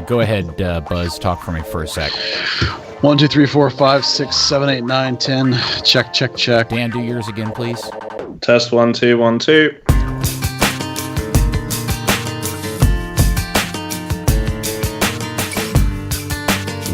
Go ahead, Buzz. Talk for me for a sec. 1, 2, 3, 4, 5, 6, 7, 8, 9, 10. Check, check, check. Dan, do yours again, please. Test 1, 2, 1, 2.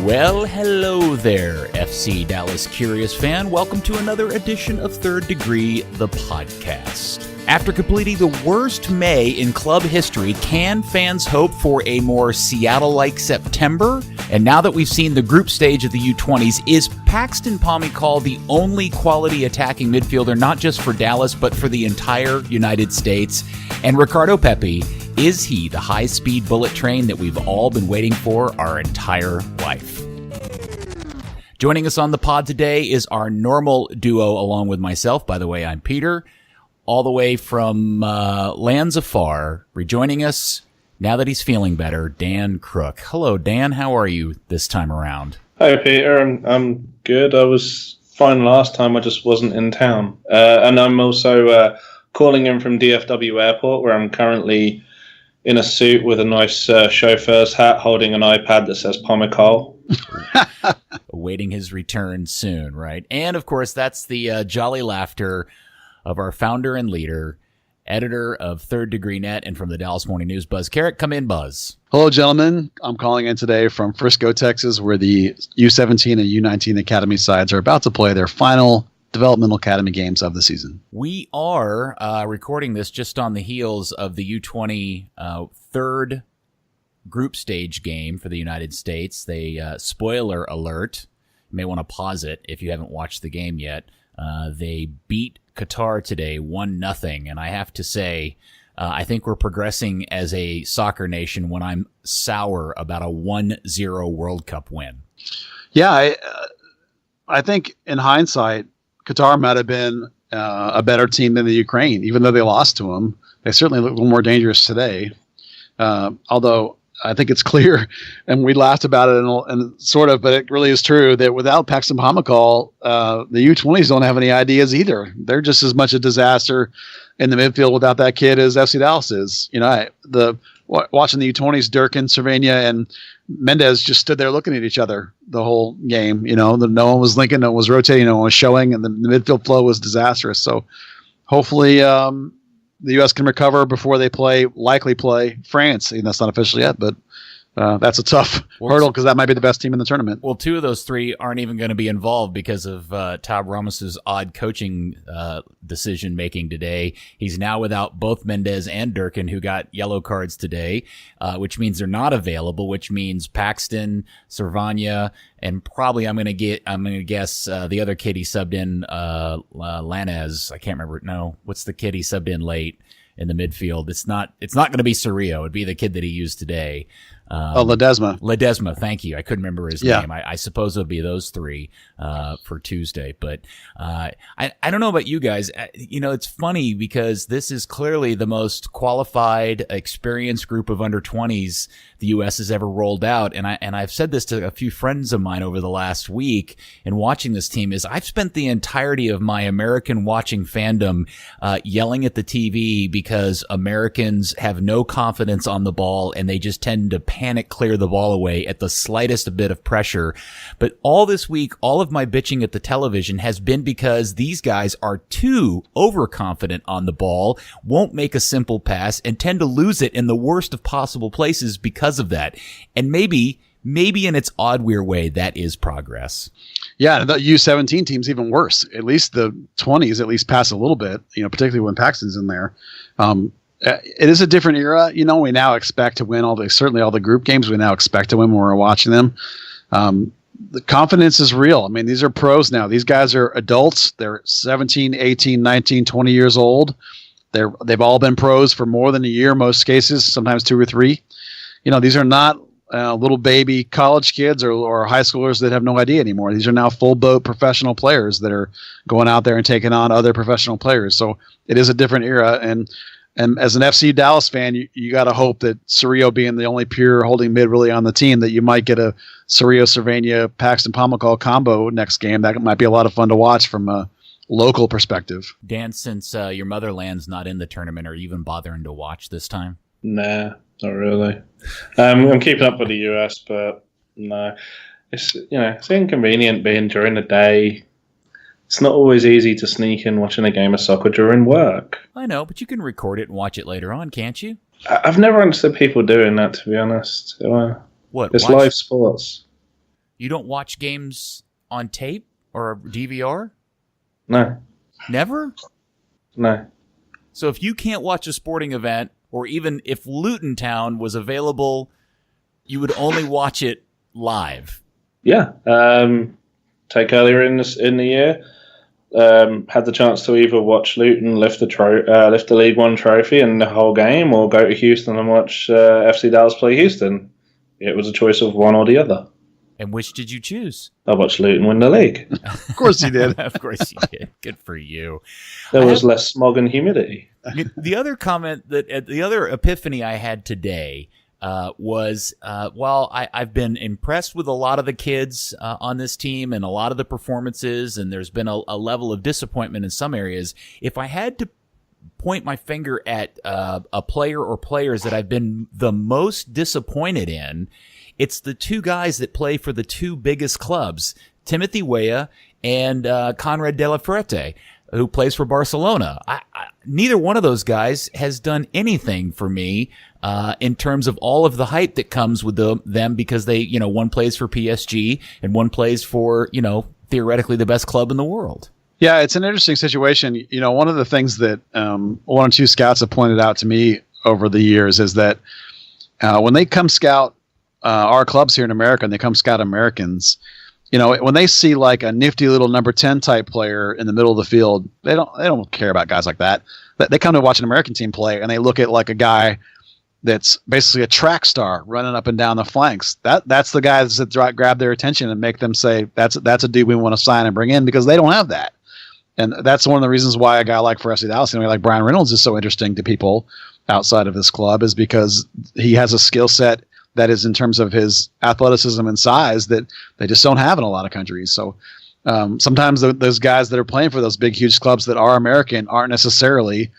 Well, hello there, FC Dallas Curious fan. Welcome to another edition of Third Degree, the podcast. After completing the worst May in club history, can fans hope for a more Seattle-like September? And now that we've seen the group stage of the U20s, is Paxton Pomykal the only quality attacking midfielder, not just for Dallas, but for the entire United States? And Ricardo Pepi, is he the high-speed bullet train that we've all been waiting for our entire life? Joining us on the pod today is our normal duo along with myself. By the way, I'm Peter, all the way from lands afar. Rejoining us, now that he's feeling better, Dan Crook. Hello, Dan. How are you this time around? Hi, Peter. I'm good. I was fine last time. I just wasn't in town. And I'm also calling in from DFW Airport, where I'm currently in a suit with a nice chauffeur's hat, holding an iPad that says Pomykal. Awaiting his return soon, right? And, of course, that's the jolly laughter of our founder and leader, editor of Third Degree Net and from the Dallas Morning News, Buzz Carrick. Come in, Buzz. Hello, gentlemen. I'm calling in today from Frisco, Texas, where the U17 and U19 Academy sides are about to play their final developmental academy games of the season. We are recording this just on the heels of the U20 third group stage game for the United States. They, spoiler alert, you may want to pause it if you haven't watched the game yet. They beat Qatar today 1-0, and I have to say, I think we're progressing as a soccer nation when I'm sour about a 1-0 World Cup win. Yeah, I think in hindsight, Qatar might have been a better team than the Ukraine, even though they lost to them. They certainly look a little more dangerous today. Although I think it's clear, and we laughed about it and sort of, but it really is true that without Paxton Pomykal, the U20s don't have any ideas either. They're just as much a disaster in the midfield without that kid as FC Dallas is. You know, watching the U20s, Durkin, Cervania, and Mendez just stood there looking at each other the whole game. You know, no one was linking, no one was rotating, no one was showing, and the midfield flow was disastrous. So hopefully the U.S. can recover before they likely play France. And that's not official yet, but that's a tough hurdle because that might be the best team in the tournament. Well, two of those three aren't even going to be involved because of Tab Ramos's odd coaching decision-making today. He's now without both Mendez and Durkin, who got yellow cards today, which means they're not available, which means Paxton, Cervania, and probably I'm going to guess the other kid he subbed in, Lanez. I can't remember. No, what's the kid he subbed in late in the midfield? It's not going to be Cerrillo. It'd be the kid that he used today. Ledesma. Ledesma, thank you. I couldn't remember his name. I suppose it would be those three for Tuesday. But I don't know about you guys. You know, it's funny because this is clearly the most qualified, experienced group of under-20s the U.S. has ever rolled out. And I've said this to a few friends of mine over the last week in watching this team is I've spent the entirety of my American watching fandom yelling at the TV because Americans have no confidence on the ball and they just tend to panic clear the ball away at the slightest bit of pressure. But all this week, all of my bitching at the television has been because these guys are too overconfident on the ball, won't make a simple pass, and tend to lose it in the worst of possible places because of that. And maybe in its odd, weird way, that is progress. Yeah, the U17 team's even worse. At least the 20s at least pass a little bit, you know, particularly when Paxton's in there. It is a different era. You know, we now expect to win certainly all the group games. We now expect to win when we're watching them. The confidence is real. I mean, these are pros now. These guys are adults. They're 17, 18, 19, 20 years old. They've all been pros for more than a year, most cases, sometimes 2 or 3. You know, these are not little baby college kids or high schoolers that have no idea anymore. These are now full boat professional players that are going out there and taking on other professional players. So it is a different era. And as an FC Dallas fan, you got to hope that Cerrillo being the only pure holding mid really on the team, that you might get a Cerrillo, Cervania, Paxton Pomykal combo next game. That might be a lot of fun to watch from a local perspective. Dan, since your motherland's not in the tournament, are you even bothering to watch this time? Nah. Not really. I'm keeping up with the US, but no. It's inconvenient being during the day. It's not always easy to sneak in watching a game of soccer during work. I know, but you can record it and watch it later on, can't you? I've never understood people doing that, to be honest. What? It's live sports. You don't watch games on tape or DVR? No. Never? No. So if you can't watch a sporting event, or even if Luton Town was available, you would only watch it live? Yeah. Take earlier in the year, had the chance to either watch Luton lift the League One trophy and the whole game, or go to Houston and watch FC Dallas play Houston. It was a choice of one or the other. And which did you choose? I watched Luton win the league. Of course you did. Of course you did. Good for you. There was less smog and humidity. The other comment the other epiphany I had today was while I've been impressed with a lot of the kids on this team and a lot of the performances, and there's been a level of disappointment in some areas, if I had to point my finger at a player or players that I've been the most disappointed in, it's the two guys that play for the two biggest clubs, Timothy Weah and Conrad de la Fuente, who plays for Barcelona. Neither one of those guys has done anything for me in terms of all of the hype that comes with them because they, one plays for PSG and one plays for, theoretically the best club in the world. Yeah, it's an interesting situation. One of the things that one or two scouts have pointed out to me over the years is that when they come scout our clubs here in America and they come scout Americans, when they see like a nifty little number 10 type player in the middle of the field, they don't care about guys like that. They come to watch an American team play and they look at like a guy that's basically a track star running up and down the flanks. That's the guys that grab their attention and make them say, that's a dude we want to sign and bring in, because they don't have that. And that's one of the reasons why a guy like for FC Dallas, like Brian Reynolds, is so interesting to people outside of this club, is because he has a skill set that is in terms of his athleticism and size that they just don't have in a lot of countries. So sometimes those guys that are playing for those big, huge clubs that are American aren't necessarily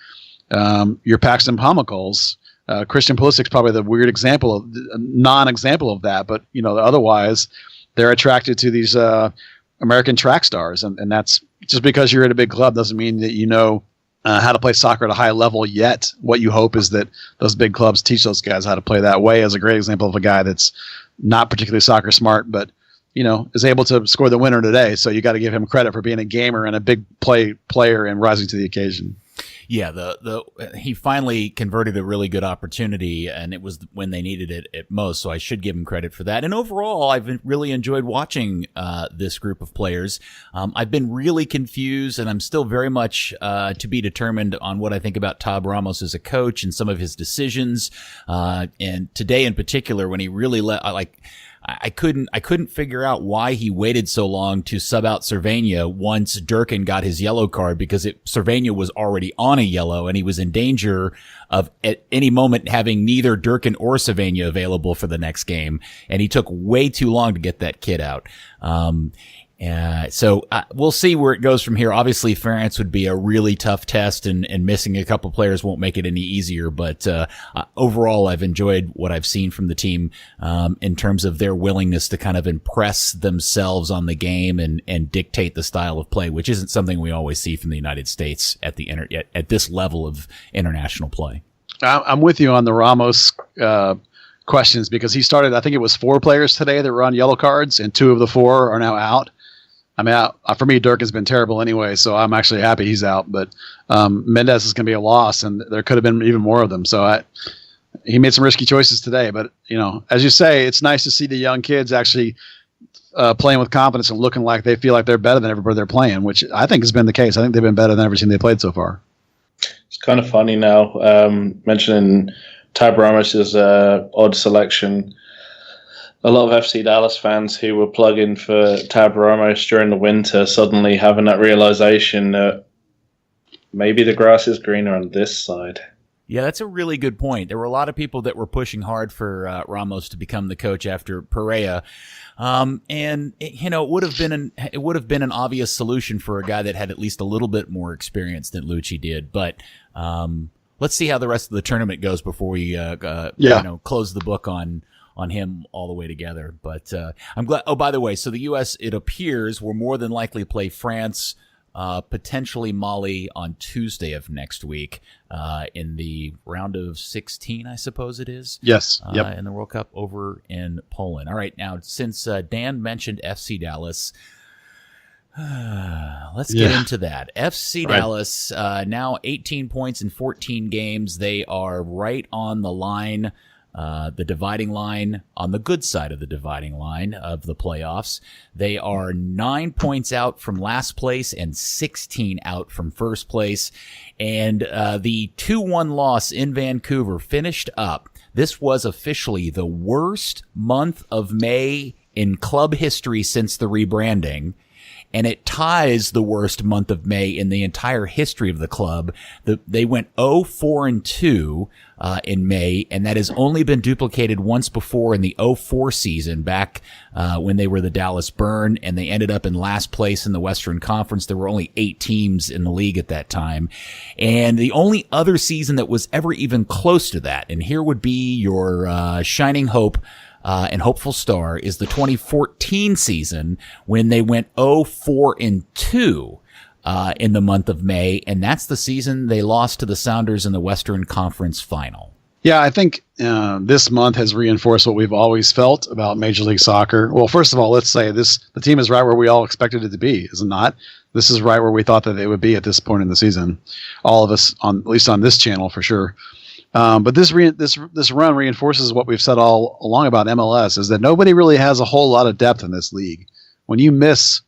your Paxton Pomacles. Christian Pulisic's probably the weird non-example of that, but otherwise they're attracted to these American track stars, and that's just because you're at a big club doesn't mean that you know how to play soccer at a high level yet. What you hope is that those big clubs teach those guys how to play that way. As a great example of a guy that's not particularly soccer smart, but is able to score the winner today. So you got to give him credit for being a gamer and a big player and rising to the occasion. Yeah, he finally converted a really good opportunity, and it was when they needed it at most, so I should give him credit for that. And overall, I've really enjoyed watching this group of players. I've been really confused, and I'm still very much to be determined on what I think about Tab Ramos as a coach and some of his decisions. And today in particular, when he really I couldn't figure out why he waited so long to sub out Cervenia once Durkin got his yellow card, because Cervenia was already on a yellow and he was in danger of at any moment having neither Durkin or Cervenia available for the next game. And he took way too long to get that kid out. So we'll see where it goes from here. Obviously, France would be a really tough test, and missing a couple players won't make it any easier. But overall, I've enjoyed what I've seen from the team in terms of their willingness to kind of impress themselves on the game and dictate the style of play, which isn't something we always see from the United States at this level of international play. I'm with you on the Ramos questions, because he started, I think it was 4 players today that were on yellow cards, and 2 of the 4 are now out. I mean, for me, Dirk has been terrible anyway, so I'm actually happy he's out. But Mendes is going to be a loss, and there could have been even more of them. So he made some risky choices today. But, as you say, it's nice to see the young kids actually playing with confidence and looking like they feel like they're better than everybody they're playing, which I think has been the case. I think they've been better than every team they played so far. It's kind of funny now, mentioning Tab Ramos' odd selection. A lot of FC Dallas fans who were plugging for Tab Ramos during the winter suddenly having that realization that maybe the grass is greener on this side. Yeah, that's a really good point. There were a lot of people that were pushing hard for Ramos to become the coach after Pereira. And it would have been an obvious solution for a guy that had at least a little bit more experience than Lucci did. But let's see how the rest of the tournament goes before we close the book on him all the way together. But I'm glad. Oh, by the way, so the U.S., it appears, will more than likely play France, potentially Mali on Tuesday of next week in the round of 16, I suppose it is. Yes. In the World Cup over in Poland. All right. Now, since Dan mentioned FC Dallas, let's get into that. FC Dallas, now 18 points in 14 games. They are right on the line, the dividing line, on the good side of the dividing line of the playoffs. They are 9 points out from last place and 16 out from first place. And the 2-1 loss in Vancouver finished up. This was officially the worst month of May in club history since the rebranding. And it ties the worst month of May in the entire history of the club. They went 0-4-2 in May, and that has only been duplicated once before in the 0-4 season, back when they were the Dallas Burn, and they ended up in last place in the Western Conference. There were only 8 teams in the league at that time. And the only other season that was ever even close to that, and here would be your shining hope and hopeful star, is the 2014 season when they went 0-4-2 in the month of May, and that's the season they lost to the Sounders in the Western Conference Final. Yeah, I think this month has reinforced what we've always felt about Major League Soccer. Well, first of all, let's say the team is right where we all expected it to be, is it not? This is right where we thought that they would be at this point in the season. All of us, at least on this channel for sure. But this run reinforces what we've said all along about MLS, is that nobody really has a whole lot of depth in this league. When you miss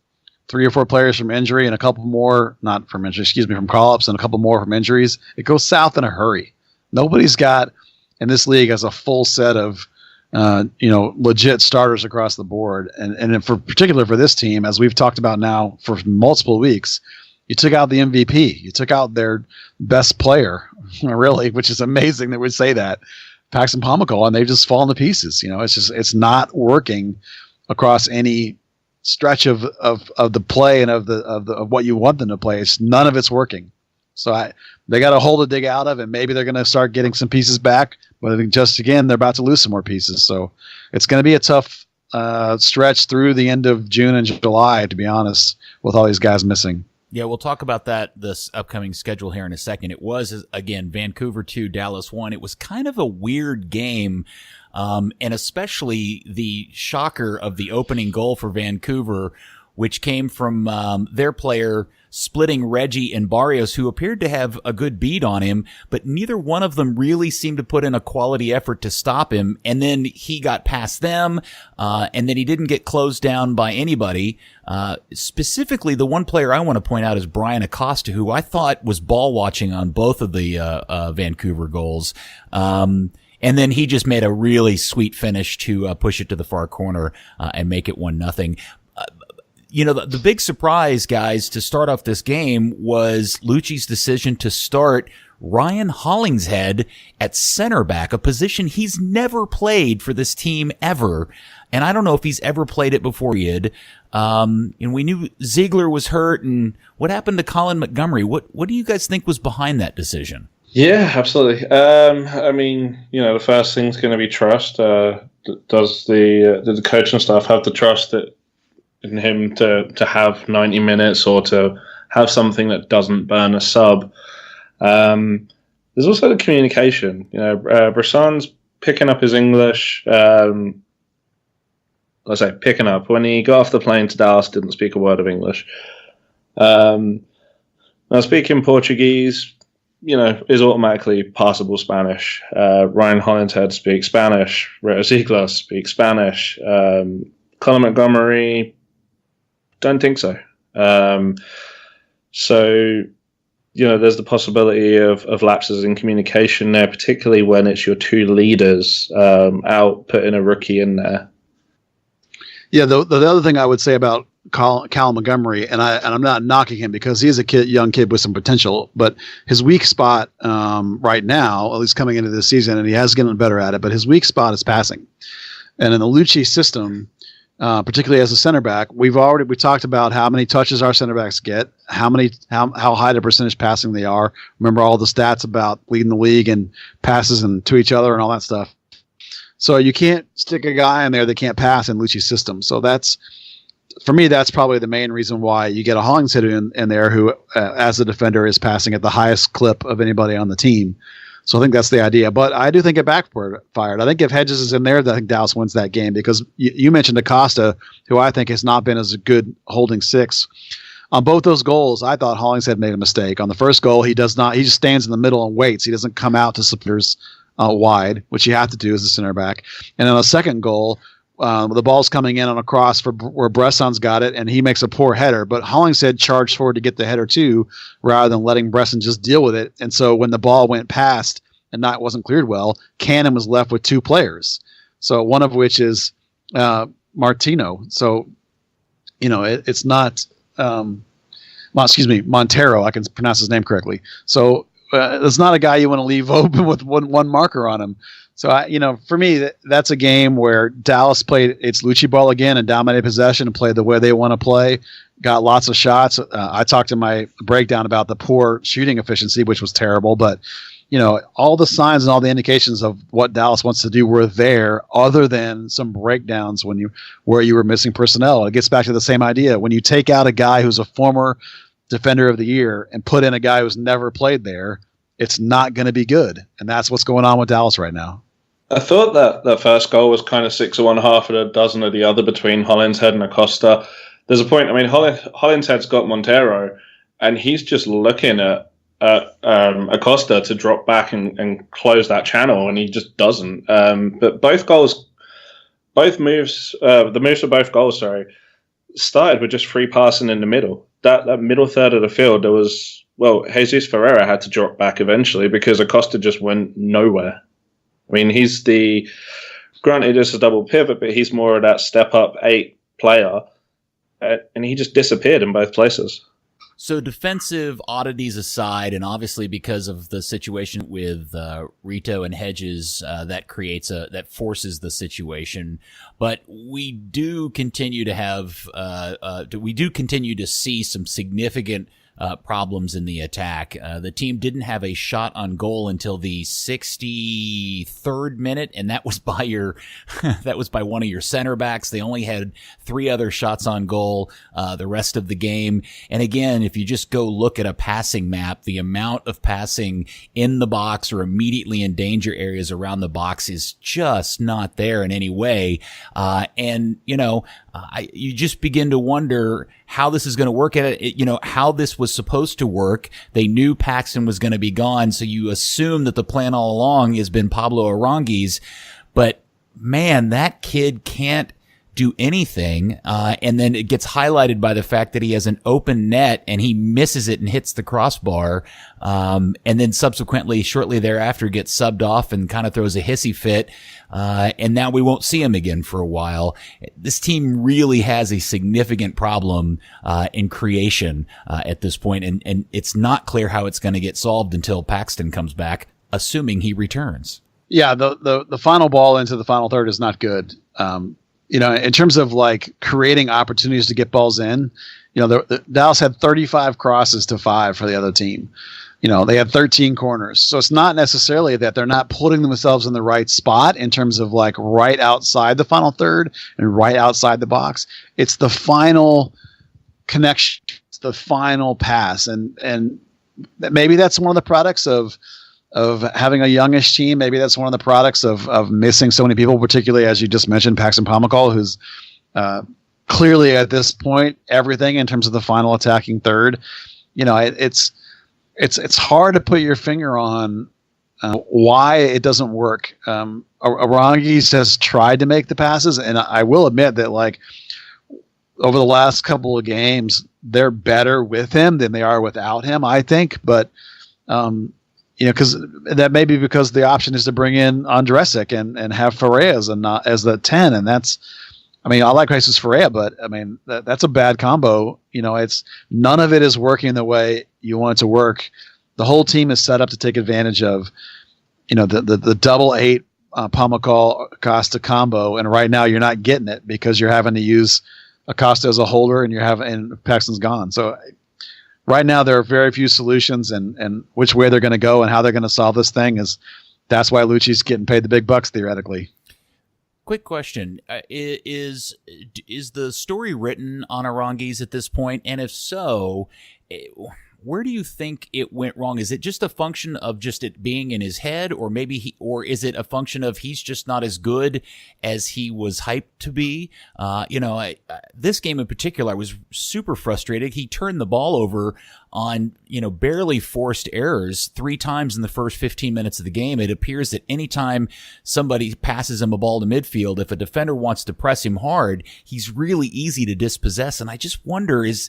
3 or 4 players from injury and a couple more, not from injury, from call-ups and a couple more from injuries, it goes south in a hurry. Nobody's got, in this league, has a full set of legit starters across the board. And for particular for this team, as we've talked about now for multiple weeks, you took out the MVP. You took out their best player, really, which is amazing that we'd say that, Paxton Pomykal, and they've just fallen to pieces. It's not working across any stretch of the play and of what you want them to play. None of it's working. So they got a hole to dig out of, and maybe they're going to start getting some pieces back. But I think just again, they're about to lose some more pieces. So it's going to be a tough stretch through the end of June and July, to be honest, with all these guys missing. Yeah, we'll talk about this upcoming schedule here in a second. It was, again, Vancouver 2, Dallas 1. It was kind of a weird game, and especially the shocker of the opening goal for Vancouver, which came from their player splitting Reggie and Barrios, who appeared to have a good beat on him, but neither one of them really seemed to put in a quality effort to stop him. And then he got past them, and then he didn't get closed down by anybody. Specifically, the one player I want to point out is Brian Acosta, who I thought was ball watching on both of the Vancouver goals. And then he just made a really sweet finish to push it to the far corner and make it 1-0. The big surprise, guys, to start off this game was Lucci's decision to start Ryan Hollingshead at center back, a position he's never played for this team ever. And I don't know if he's ever played it before he had. And we knew Ziegler was hurt. And what happened to Colin Montgomery? What do you guys think was behind that decision? Yeah, absolutely. The first thing's going to be trust. Does the coaching staff have the trust in him to have 90 minutes or to have something that doesn't burn a sub? There's also the communication. Bresson's picking up his English. Let's say picking up. When he got off the plane to Dallas, didn't speak a word of English. Now speaking Portuguese, is automatically passable Spanish. Ryan Hollingshead speaks Spanish. Rita Ziegler speaks Spanish. Colin Montgomery, don't think so. So, there's the possibility of lapses in communication there, particularly when it's your 2 leaders out putting a rookie in there. Yeah, the other thing I would say about Cal Montgomery, and I'm not knocking him because he's a young kid with some potential, but his weak spot right now, at least coming into this season, and he has gotten better at it, but his weak spot is passing. And in the Lucci system, particularly as a center back. We talked about how many touches our center backs get, how high the percentage passing they are. Remember all the stats about leading the league and passes and to each other and all that stuff. So you can't stick a guy in there that can't pass in Lucci's system. So for me, that's probably the main reason why you get a Hollingshead in there who, as a defender, is passing at the highest clip of anybody on the team. So I think that's the idea. But I do think it backfired. I think if Hedges is in there, I think Dallas wins that game because you mentioned Acosta, who I think has not been as a good holding six. On both those goals, I thought Hollingshead made a mistake. On the first goal, he does not. He just stands in the middle and waits. He doesn't come out to supporters wide, which you have to do as a center back. And on the second goal, the ball's coming in on a cross where Bresson's got it, and he makes a poor header. But Hollingshead charged forward to get the header too, rather than letting Bresson just deal with it. And so when the ball went past and wasn't cleared well, Cannon was left with two players. So one of which is Martino. So, it's not Montero. I can pronounce his name correctly. So it's not a guy you want to leave open with one marker on him. So, for me, that's a game where Dallas played its Lucci ball again and dominated possession and played the way they want to play. Got lots of shots. I talked in my breakdown about the poor shooting efficiency, which was terrible. But, all the signs and all the indications of what Dallas wants to do were there, other than some breakdowns where you were missing personnel. It gets back to the same idea. When you take out a guy who's a former defender of the year and put in a guy who's never played there, it's not going to be good. And that's what's going on with Dallas right now. I thought that first goal was kind of 6 of one, half of a dozen of the other between Hollingshead and Acosta. There's a point, Hollingshead's got Montero, and he's just looking at Acosta to drop back and close that channel, and he just doesn't. But the moves for both goals, started with just free passing in the middle. That middle third of the field, Jesus Ferreira had to drop back eventually because Acosta just went nowhere. Granted it's a double pivot, but he's more of that step up 8 player, and he just disappeared in both places. So defensive oddities aside, and obviously because of the situation with Rito and Hedges, that forces the situation. But we do continue to see some significant problems in the attack. The team didn't have a shot on goal until the 63rd minute, and that was by one of your center backs. They only had 3 other shots on goal the rest of the game. And again, if you just go look at a passing map, the amount of passing in the box or immediately in danger areas around the box is just not there in any way. You just begin to wonder how this is going to work how this was supposed to work. They knew Paxton was going to be gone, so you assume that the plan all along has been Pablo Aranguiz. But man, that kid can't do anything. And then it gets highlighted by the fact that he has an open net and he misses it and hits the crossbar. And then subsequently, shortly thereafter, gets subbed off and kind of throws a hissy fit. And now we won't see him again for a while. This team really has a significant problem in creation at this point, and it's not clear how it's going to get solved until Paxton comes back, assuming he returns. Yeah, the final ball into the final third is not good. In terms of like creating opportunities to get balls in, the Dallas had 35 crosses to 5 for the other team. They had 13 corners. So it's not necessarily that they're not putting themselves in the right spot in terms of like right outside the final third and right outside the box. It's the final connection, it's the final pass. And maybe that's one of the products of having a youngish team. Maybe that's one of the products of missing so many people, particularly as you just mentioned, Paxton Pomykal, who's clearly at this point everything in terms of the final attacking third. It's hard to put your finger on why it doesn't work. Aranguiz has tried to make the passes, and I will admit that like over the last couple of games, they're better with him than they are without him, I think. But because that may be because the option is to bring in Andresic and have Ferreira as the 10, and that's. I like Jesus Ferreira, but that's a bad combo. It's none of it is working the way you want it to work. The whole team is set up to take advantage of, the double 8 Pomacall Acosta combo, and right now you're not getting it because you're having to use Acosta as a holder, and Paxton's gone. So right now there are very few solutions, and which way they're going to go and how they're going to solve this thing that's why Lucci's getting paid the big bucks theoretically. Quick question: is the story written on Aranguiz at this point? And if so, where do you think it went wrong? Is it just a function of just it being in his head, or or is it a function of he's just not as good as he was hyped to be? This game in particular, I was super frustrated. He turned the ball over on, barely forced errors 3 times in the first 15 minutes of the game. It appears that anytime somebody passes him a ball to midfield, if a defender wants to press him hard, he's really easy to dispossess. And I just wonder, is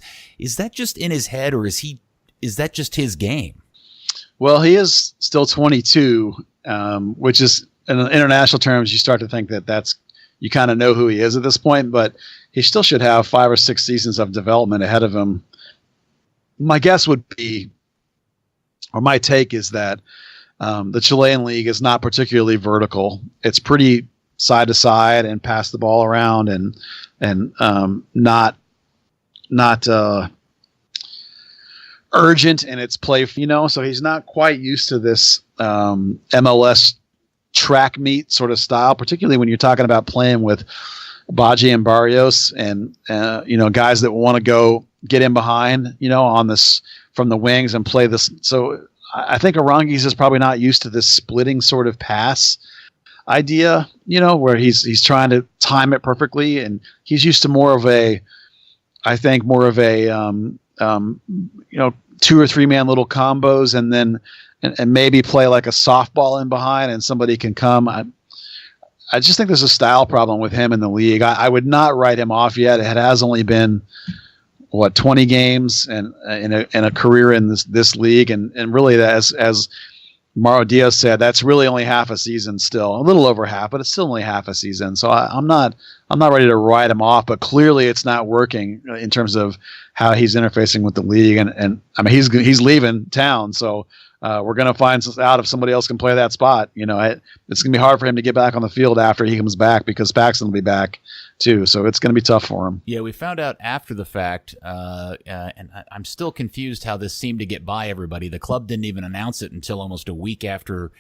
that just in his head, or is that just his game? Well, he is still 22, which is, in international terms, you start to think that's, you kind of know who he is at this point, but he still should have 5 or 6 seasons of development ahead of him. My guess would be, or my take is that the Chilean league is not particularly vertical. It's pretty side to side and pass the ball around and not urgent in its play, so he's not quite used to this MLS track meet sort of style, particularly when you're talking about playing with Baji and Barrios and guys that want to go get in behind, on this from the wings and play this. So I think Aranguiz is probably not used to this splitting sort of pass idea, where he's trying to time it perfectly, and he's used to more of a 2 or 3 man little combos, and then and maybe play like a softball in behind and somebody can come. I just think there's a style problem with him in the league. I would not write him off yet. It has only been 20 games and in a career in this league, and really as Mauro Diaz said, that's really only half a season still, a little over half, but it's still only half a season. So I'm not ready to write him off, but clearly it's not working in terms of how he's interfacing with the league. And I mean, he's leaving town. So we're going to find out if somebody else can play that spot. It's going to be hard for him to get back on the field after he comes back, because Paxton will be back too. So it's going to be tough for him. Yeah, we found out after the fact, and I'm still confused how this seemed to get by everybody. The club didn't even announce it until almost a week after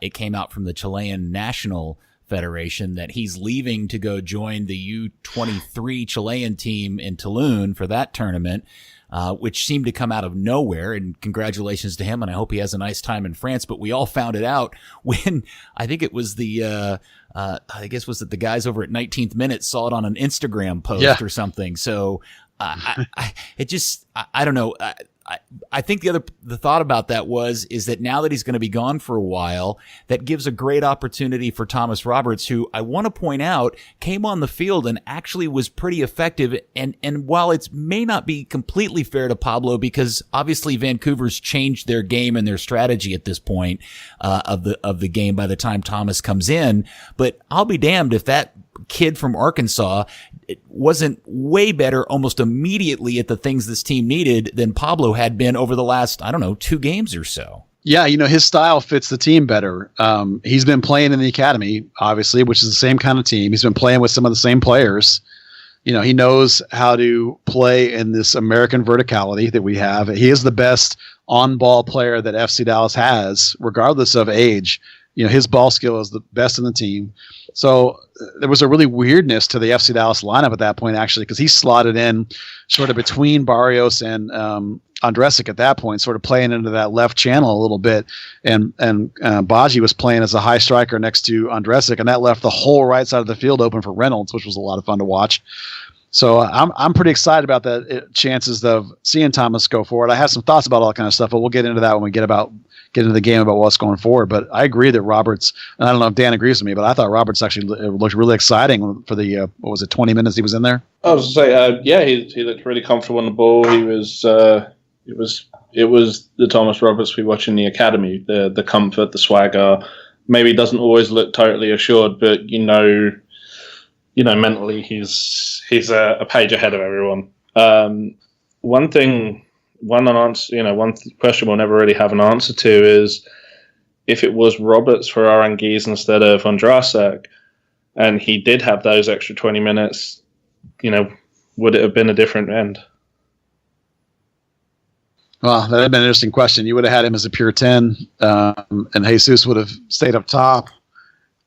it came out from the Chilean National Federation that he's leaving to go join the U23 Chilean team in Tulum for that tournament. Which seemed to come out of nowhere, and congratulations to him, and I hope he has a nice time in France. But we all found it out when I think it was the the guys over at 19th Minute saw it on an Instagram post or something. So I don't know. I think the thought about that is that now that he's going to be gone for a while, that gives a great opportunity for Thomas Roberts, who I want to point out came on the field and actually was pretty effective. And while it may not be completely fair to Pablo, because obviously Vancouver's changed their game and their strategy at this point of the game by the time Thomas comes in, but I'll be damned if that kid from Arkansas wasn't way better almost immediately at the things this team needed than Pablo had been over the last, 2 games or so. Yeah, his style fits the team better. He's been playing in the academy, obviously, which is the same kind of team. He's been playing with some of the same players. He knows how to play in this American verticality that we have. He is the best on-ball player that FC Dallas has, regardless of age. His ball skill is the best in the team. So there was a really weirdness to the FC Dallas lineup at that point, actually, because he slotted in sort of between Barrios and Andresic at that point, sort of playing into that left channel a little bit. And Baji was playing as a high striker next to Andresic, and that left the whole right side of the field open for Reynolds, which was a lot of fun to watch. So I'm pretty excited about the chances of seeing Thomas go forward. I have some thoughts about all that kind of stuff, but we'll get into that when we get into the game about what's going forward. But I agree that Roberts, and I don't know if Dan agrees with me, but I thought Roberts actually looked really exciting for the 20 minutes he was in there. I was going to say, he looked really comfortable on the ball. He was it was the Thomas Roberts we watch in the academy, the comfort, the swagger. Maybe doesn't always look totally assured, but mentally he's a page ahead of everyone. One question we'll never really have an answer to is if it was Roberts for Aranguiz instead of Ondrasek, and he did have those extra 20 minutes, would it have been a different end? Well, that would have been an interesting question. You would have had him as a pure 10, and Jesus would have stayed up top.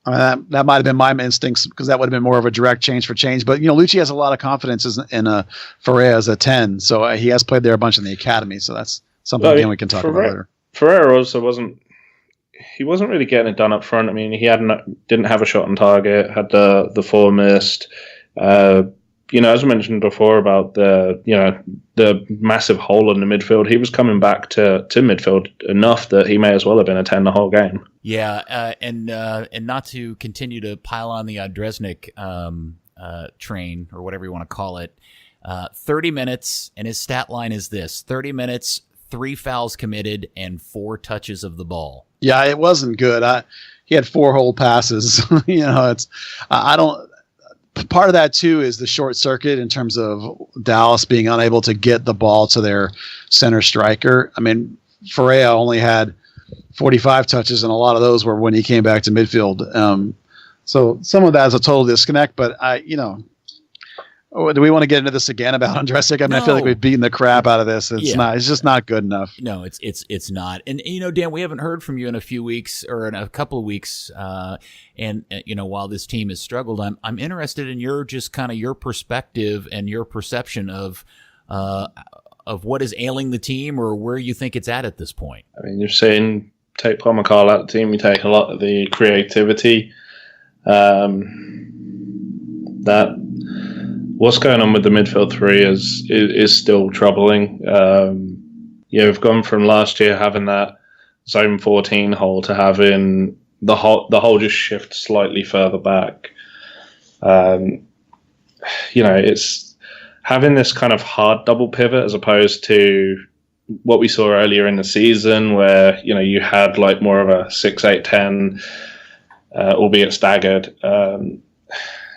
I mean, that might have been my instincts, because that would have been more of a direct change for change. But, Lucci has a lot of confidence in Ferreira as a 10, so he has played there a bunch in the academy, so that's something again we can talk about later. Ferreira also wasn't really getting it done up front. I mean, he didn't have a shot on target, had the 4 missed. As I mentioned before about the massive hole in the midfield, he was coming back to midfield enough that he may as well have been a 10 the whole game. Yeah, and not to continue to pile on the Odresnik train, or whatever you want to call it, 30 minutes, and his stat line is this: 30 minutes, 3 fouls committed, and 4 touches of the ball. Yeah, it wasn't good. He had 4 whole passes. I don't. Part of that too is the short circuit in terms of Dallas being unable to get the ball to their center striker. I mean, Ferreira only had 45 touches, and a lot of those were when he came back to midfield. So some of that is a total disconnect. But do we want to get into this again about Ondresic? I mean, I feel like we've beaten the crap out of this. It's just not good enough. No, it's not. And Dan, we haven't heard from you in a few weeks, or in a couple of weeks. And while this team has struggled, I'm interested in your perspective and your perception of what is ailing the team, or where you think it's at this point. I mean, you're saying take Paul McCall out of the team, you take a lot of the creativity. What's going on with the midfield 3 is still troubling. We've gone from last year having that zone 14 hole to having the hole just shift slightly further back. It's having this kind of hard double pivot as opposed to what we saw earlier in the season, where you had like more of a 6-8-10, albeit staggered.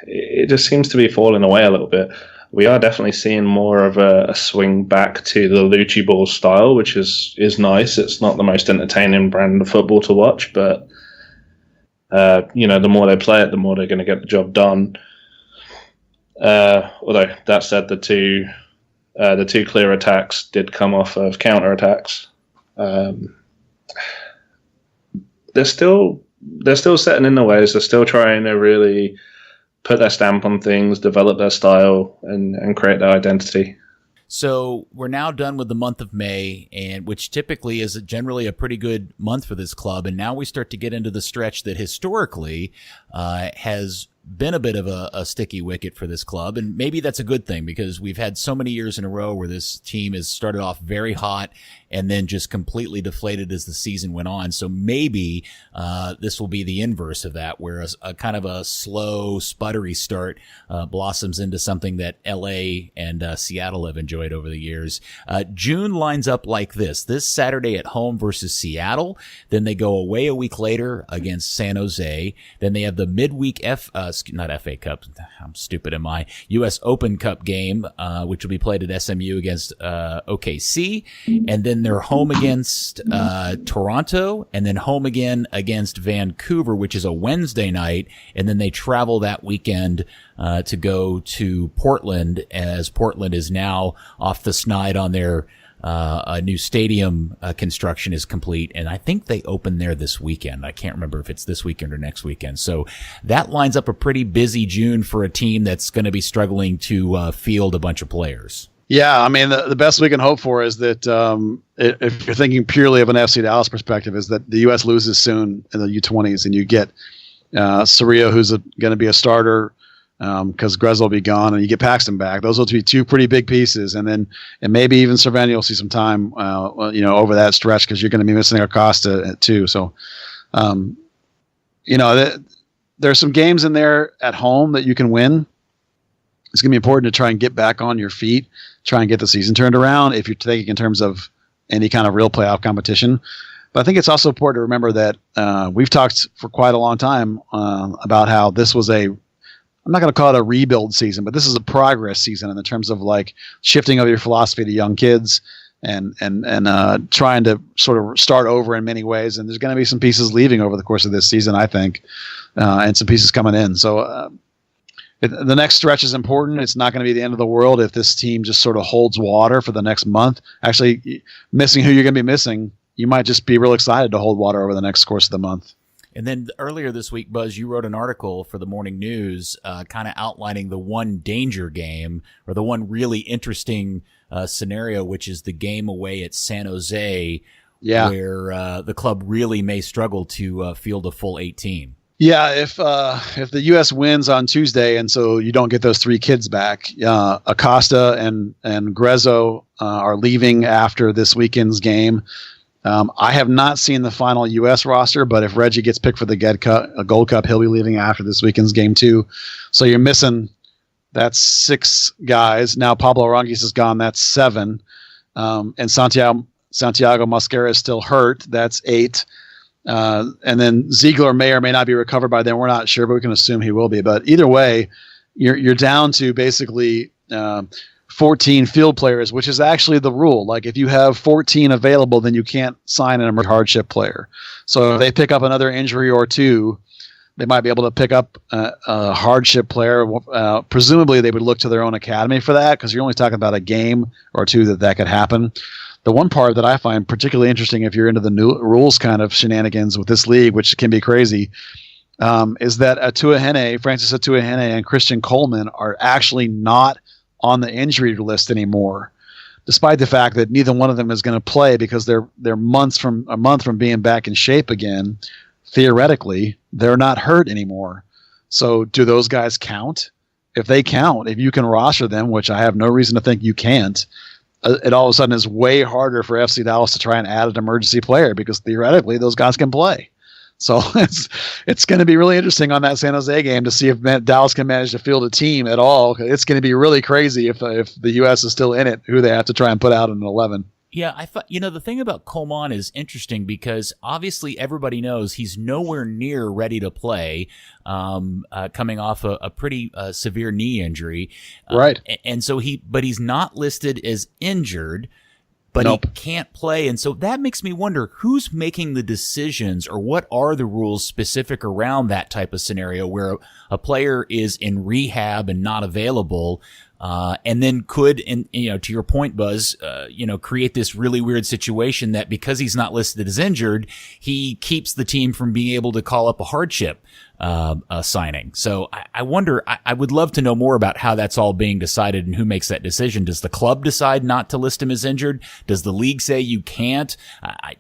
It just seems to be falling away a little bit. We are definitely seeing more of a swing back to the Lucci ball style, which is nice. It's not the most entertaining brand of football to watch, but the more they play it, the more they're going to get the job done. Although that said, the two clear attacks did come off of counter attacks. They're still setting in their ways. They're still trying to really put their stamp on things, develop their style, and create their identity. So we're now done with the month of May, and which typically is generally a pretty good month for this club. And now we start to get into the stretch that historically has been a bit of a sticky wicket for this club. And maybe that's a good thing, because we've had so many years in a row where this team has started off very hot and then just completely deflated as the season went on. So maybe this will be the inverse of that, where a kind of a slow, sputtery start blossoms into something that LA and Seattle have enjoyed over the years. June lines up like this Saturday at home versus Seattle. Then they go away a week later against San Jose. Then they have the midweek not FA Cup, how stupid am I, U.S. Open Cup game, which will be played at SMU against OKC. And then they're home against Toronto, and then home again against Vancouver, which is a Wednesday night. And then they travel that weekend to go to Portland, as Portland is now off the snide on their a new stadium construction is complete, and I think they open there this weekend. I can't remember if it's this weekend or next weekend. So that lines up a pretty busy June for a team that's going to be struggling to field a bunch of players. Yeah, I mean, the best we can hope for is that if you're thinking purely of an FC Dallas perspective, is that the U.S. loses soon in the U20s, and you get Sarria, who's going to be a starter, because Grez will be gone, and you get Paxton back. Those will be 2 pretty big pieces, and maybe even Cerveni will see some time, over that stretch, because you're going to be missing Acosta too. So, there's some games in there at home that you can win. It's going to be important to try and get back on your feet, try and get the season turned around if you're thinking in terms of any kind of real playoff competition. But I think it's also important to remember that we've talked for quite a long time about how this was I'm not going to call it a rebuild season, but this is a progress season in the terms of like shifting of your philosophy to young kids, and trying to sort of start over in many ways. And there's going to be some pieces leaving over the course of this season, I think, and some pieces coming in. So the next stretch is important. It's not going to be the end of the world if this team just sort of holds water for the next month. Actually, missing who you're going to be missing, you might just be real excited to hold water over the next course of the month. And then earlier this week, Buzz, you wrote an article for the Morning News kind of outlining the one danger game, or the one really interesting scenario, which is the game away at San Jose, where the club really may struggle to field a full 18. Yeah, if the U.S. wins on Tuesday, and so you don't get those three kids back, Acosta and Grezzo are leaving after this weekend's game. I have not seen the final U.S. roster, but if Reggie gets picked for the Gold Cup, he'll be leaving after this weekend's game too. So you're missing, that's 6 guys. Now Pablo Aranguis is gone, that's 7. And Santiago Mosquera is still hurt, that's 8. And then Ziegler may or may not be recovered by then. We're not sure, but we can assume he will be. But either way, you're down to basically 14 field players, which is actually the rule. Like if you have 14 available, then you can't sign an emergency hardship player. So if they pick up another injury or two, they might be able to pick up a hardship player. Presumably they would look to their own academy for that, because you're only talking about a game or two that could happen. The one part that I find particularly interesting, if you're into the new rules kind of shenanigans with this league, which can be crazy, is that Francis Atuahene and Christian Coleman are actually not on the injury list anymore, despite the fact that neither one of them is going to play because they're a month from being back in shape again. Theoretically, they're not hurt anymore. So do those guys count? If they count, if you can roster them, which I have no reason to think you can't, it all of a sudden is way harder for FC Dallas to try and add an emergency player, because theoretically those guys can play. So it's going to be really interesting on that San Jose game to see if Dallas can manage to field a team at all. It's going to be really crazy if the U.S. is still in it, who they have to try and put out in an 11. Yeah, I thought, the thing about Coleman is interesting because obviously everybody knows he's nowhere near ready to play, coming off a pretty severe knee injury. Right. And so but he's not listed as injured, but Nope. he can't play. And so that makes me wonder who's making the decisions, or what are the rules specific around that type of scenario where a player is in rehab and not available, and then could, to your point, Buzz, create this really weird situation that because he's not listed as injured, he keeps the team from being able to call up a hardship signing. So I wonder, I would love to know more about how that's all being decided and who makes that decision. Does the club decide not to list him as injured? Does the league say you can't?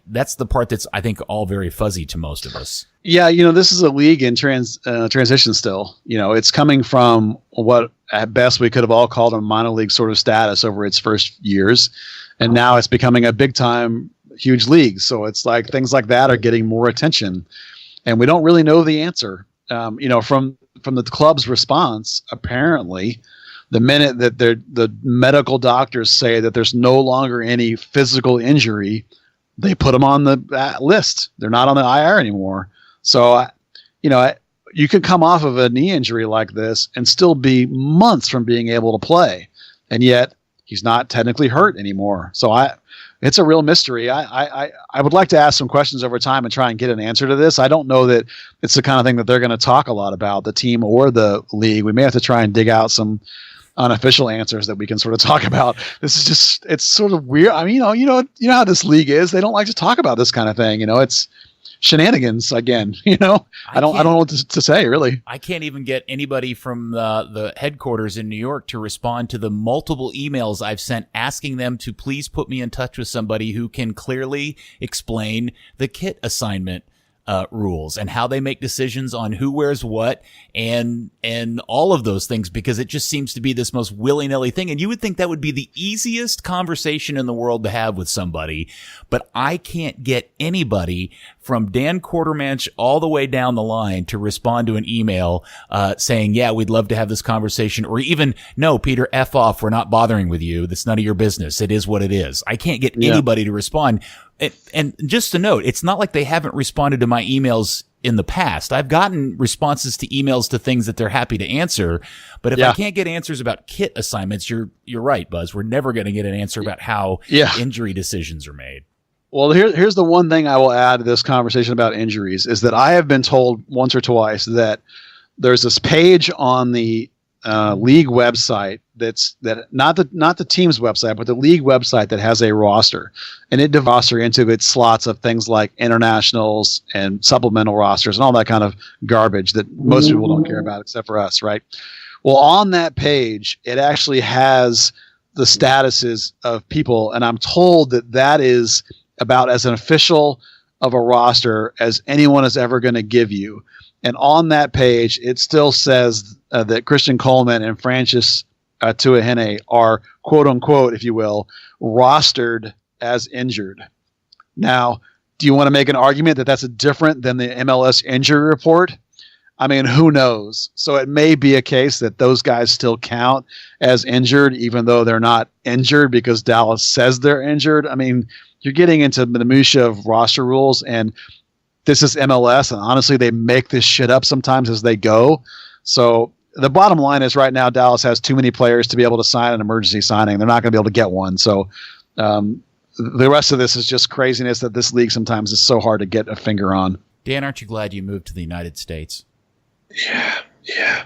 That's the part that's, I think, all very fuzzy to most of us. Yeah, this is a league in transition still. It's coming from what at best we could have all called a minor league sort of status over its first years. And now it's becoming a big time, huge league. So it's like things like that are getting more attention. And we don't really know the answer. From the club's response, apparently, the minute that the medical doctors say that there's no longer any physical injury, they put them on the list. They're not on the IR anymore. So, you could come off of a knee injury like this and still be months from being able to play, and yet he's not technically hurt anymore. So it's a real mystery. I would like to ask some questions over time and try and get an answer to this. I don't know that it's the kind of thing that they're going to talk a lot about, the team or the league. We may have to try and dig out some unofficial answers that we can sort of talk about. This is just, it's sort of weird. I mean, you know how this league is. They don't like to talk about this kind of thing. It's shenanigans again. I don't know what to say, really. I can't even get anybody from the headquarters in New York to respond to the multiple emails I've sent asking them to please put me in touch with somebody who can clearly explain the kit assignment rules and how they make decisions on who wears what and all of those things, because it just seems to be this most willy-nilly thing. And you would think that would be the easiest conversation in the world to have with somebody, but I can't get anybody from Dan Quartermanch all the way down the line to respond to an email saying, yeah, we'd love to have this conversation, or even, no, Peter, F off, we're not bothering with you. That's none of your business. It is what it is. I can't get anybody to respond. And just to note, it's not like they haven't responded to my emails in the past. I've gotten responses to emails to things that they're happy to answer, but if I can't get answers about kit assignments, you're right, Buzz. We're never going to get an answer about how injury decisions are made. Well, here's the one thing I will add to this conversation about injuries is that I have been told once or twice that there's this page on the league website that's not the team's website, but the league website that has a roster, and it divides roster into its slots of things like internationals and supplemental rosters and all that kind of garbage that most people don't care about except for us, right? Well, on that page, it actually has the statuses of people, and I'm told that is about as an official of a roster as anyone is ever going to give you. And on that page, it still says that Christian Coleman and Francis Tuahene are, quote unquote, if you will, rostered as injured. Now, do you want to make an argument that that's different than the MLS injury report? I mean, who knows? So it may be a case that those guys still count as injured, even though they're not injured because Dallas says they're injured. I mean, you're getting into the minutia of roster rules, and this is MLS, and honestly, they make this shit up sometimes as they go. So the bottom line is right now, Dallas has too many players to be able to sign an emergency signing. They're not going to be able to get one. So the rest of this is just craziness that this league sometimes is so hard to get a finger on. Dan, aren't you glad you moved to the United States? Yeah.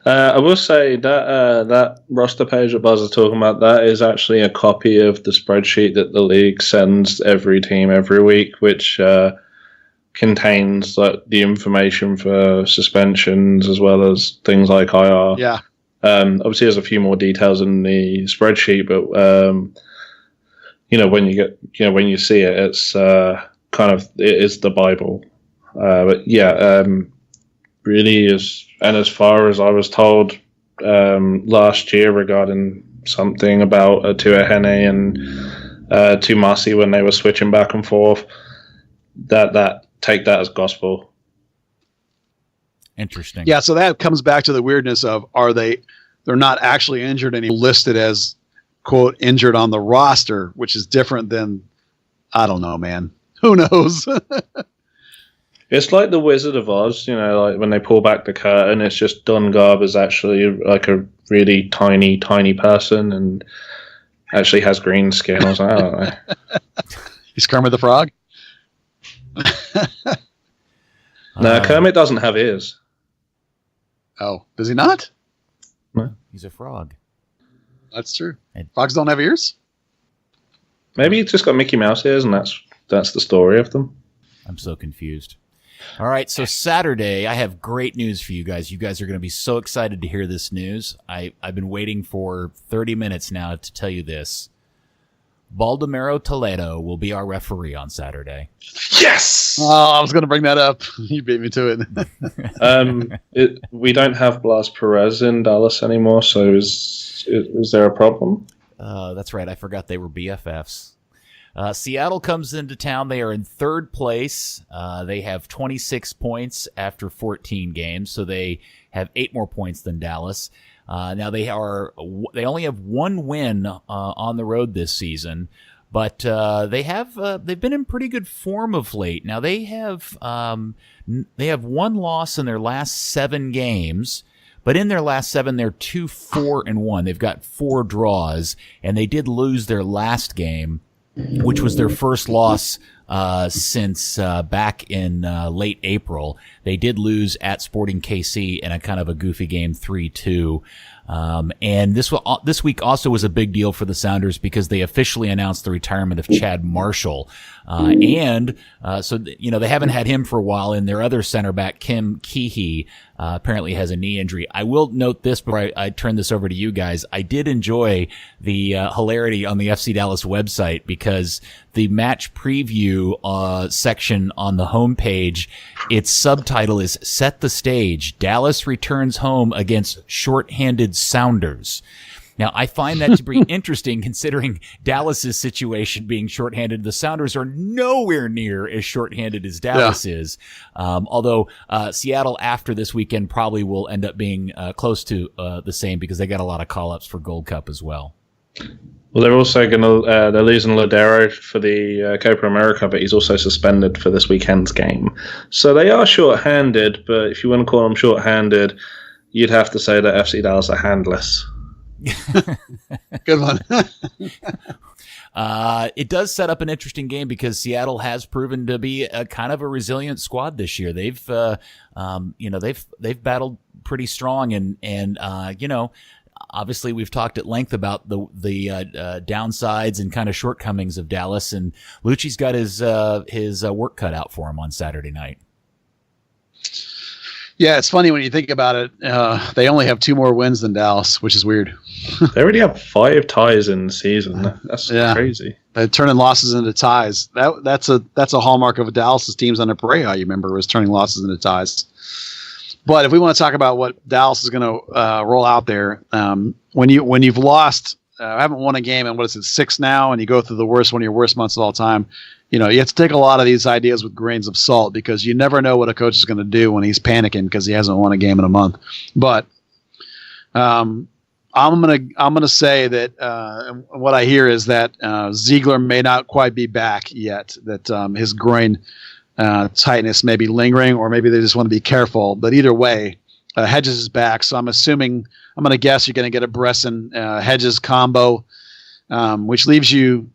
I will say that that roster page that Buzz is talking about, that is actually a copy of the spreadsheet that the league sends every team every week, which contains the information for suspensions as well as things like IR. Yeah. Obviously, there's a few more details in the spreadsheet, but when you see it, it's it is the Bible. Really is. And as far as I was told last year regarding something about Tuahene and Tumasi when they were switching back and forth, that take that as gospel. Interesting. Yeah, so that comes back to the weirdness of they're not actually injured and listed as, quote, injured on the roster, which is different than, I don't know, man. Who knows? It's like the Wizard of Oz, like when they pull back the curtain, it's just Dungarb is actually like a really tiny, tiny person and actually has green skin. I was like, I don't know. He's Kermit the Frog? No, Kermit doesn't have ears. Oh, does he not? No. He's a frog. That's true. Frogs don't have ears? Maybe he's just got Mickey Mouse ears, and that's the story of them. I'm so confused. All right, so Saturday, I have great news for you guys. You guys are going to be so excited to hear this news. I've been waiting for 30 minutes now to tell you this. Baldomero Toledo will be our referee on Saturday. Yes! Oh, I was going to bring that up. You beat me to it. We don't have Blas Perez in Dallas anymore, so is there a problem? That's right. I forgot they were BFFs. Seattle comes into town. They are in third place. They have 26 points after 14 games, so they have 8 more points than Dallas. Now they only have one win on the road this season, but they've been in pretty good form of late. Now they have one loss in their last 7 games. But in their last 7, they're 2-4-1. They've got 4 draws, and they did lose their last game, which was their first loss since back in late April. They did lose at Sporting KC in a kind of a goofy game, 3-2. And this week also was a big deal for the Sounders because they officially announced the retirement of Chad Marshall. So they haven't had him for a while, and their other center back, Kim Keehee, apparently has a knee injury. I will note this before I turn this over to you guys. I did enjoy the hilarity on the FC Dallas website because the match preview section on the homepage, its subtitle is "Set the Stage. Dallas returns home against shorthanded Sounders." Now, I find that to be interesting considering Dallas's situation being shorthanded. The Sounders are nowhere near as shorthanded as Dallas is. Although Seattle after this weekend probably will end up being close to the same because they got a lot of call-ups for Gold Cup as well. Well, they're also going to they're losing Ladero for the Copa America, but he's also suspended for this weekend's game. So they are short-handed, but if you want to call them short-handed, you'd have to say that FC Dallas are handless. Good one. It does set up an interesting game because Seattle has proven to be a kind of a resilient squad this year. They've battled pretty strong, and obviously we've talked at length about the downsides and kind of shortcomings of Dallas, and Lucci's got his work cut out for him on Saturday night. Yeah, it's funny when you think about it. They only have 2 more wins than Dallas, which is weird. They already have 5 ties in the season. That's crazy. They're turning losses into ties. That's a hallmark of Dallas's teams under Pareja. You remember, was turning losses into ties. But if we want to talk about what Dallas is going to roll out there, when you've lost, haven't won a game in 6 now, and you go through one of your worst months of all time. You have to take a lot of these ideas with grains of salt because you never know what a coach is going to do when he's panicking because he hasn't won a game in a month. But I'm gonna say that what I hear is that Ziegler may not quite be back yet. That his groin tightness may be lingering, or maybe they just want to be careful. But either way, Hedges is back, so I'm going to guess you're going to get a Bresson Hedges combo, which leaves you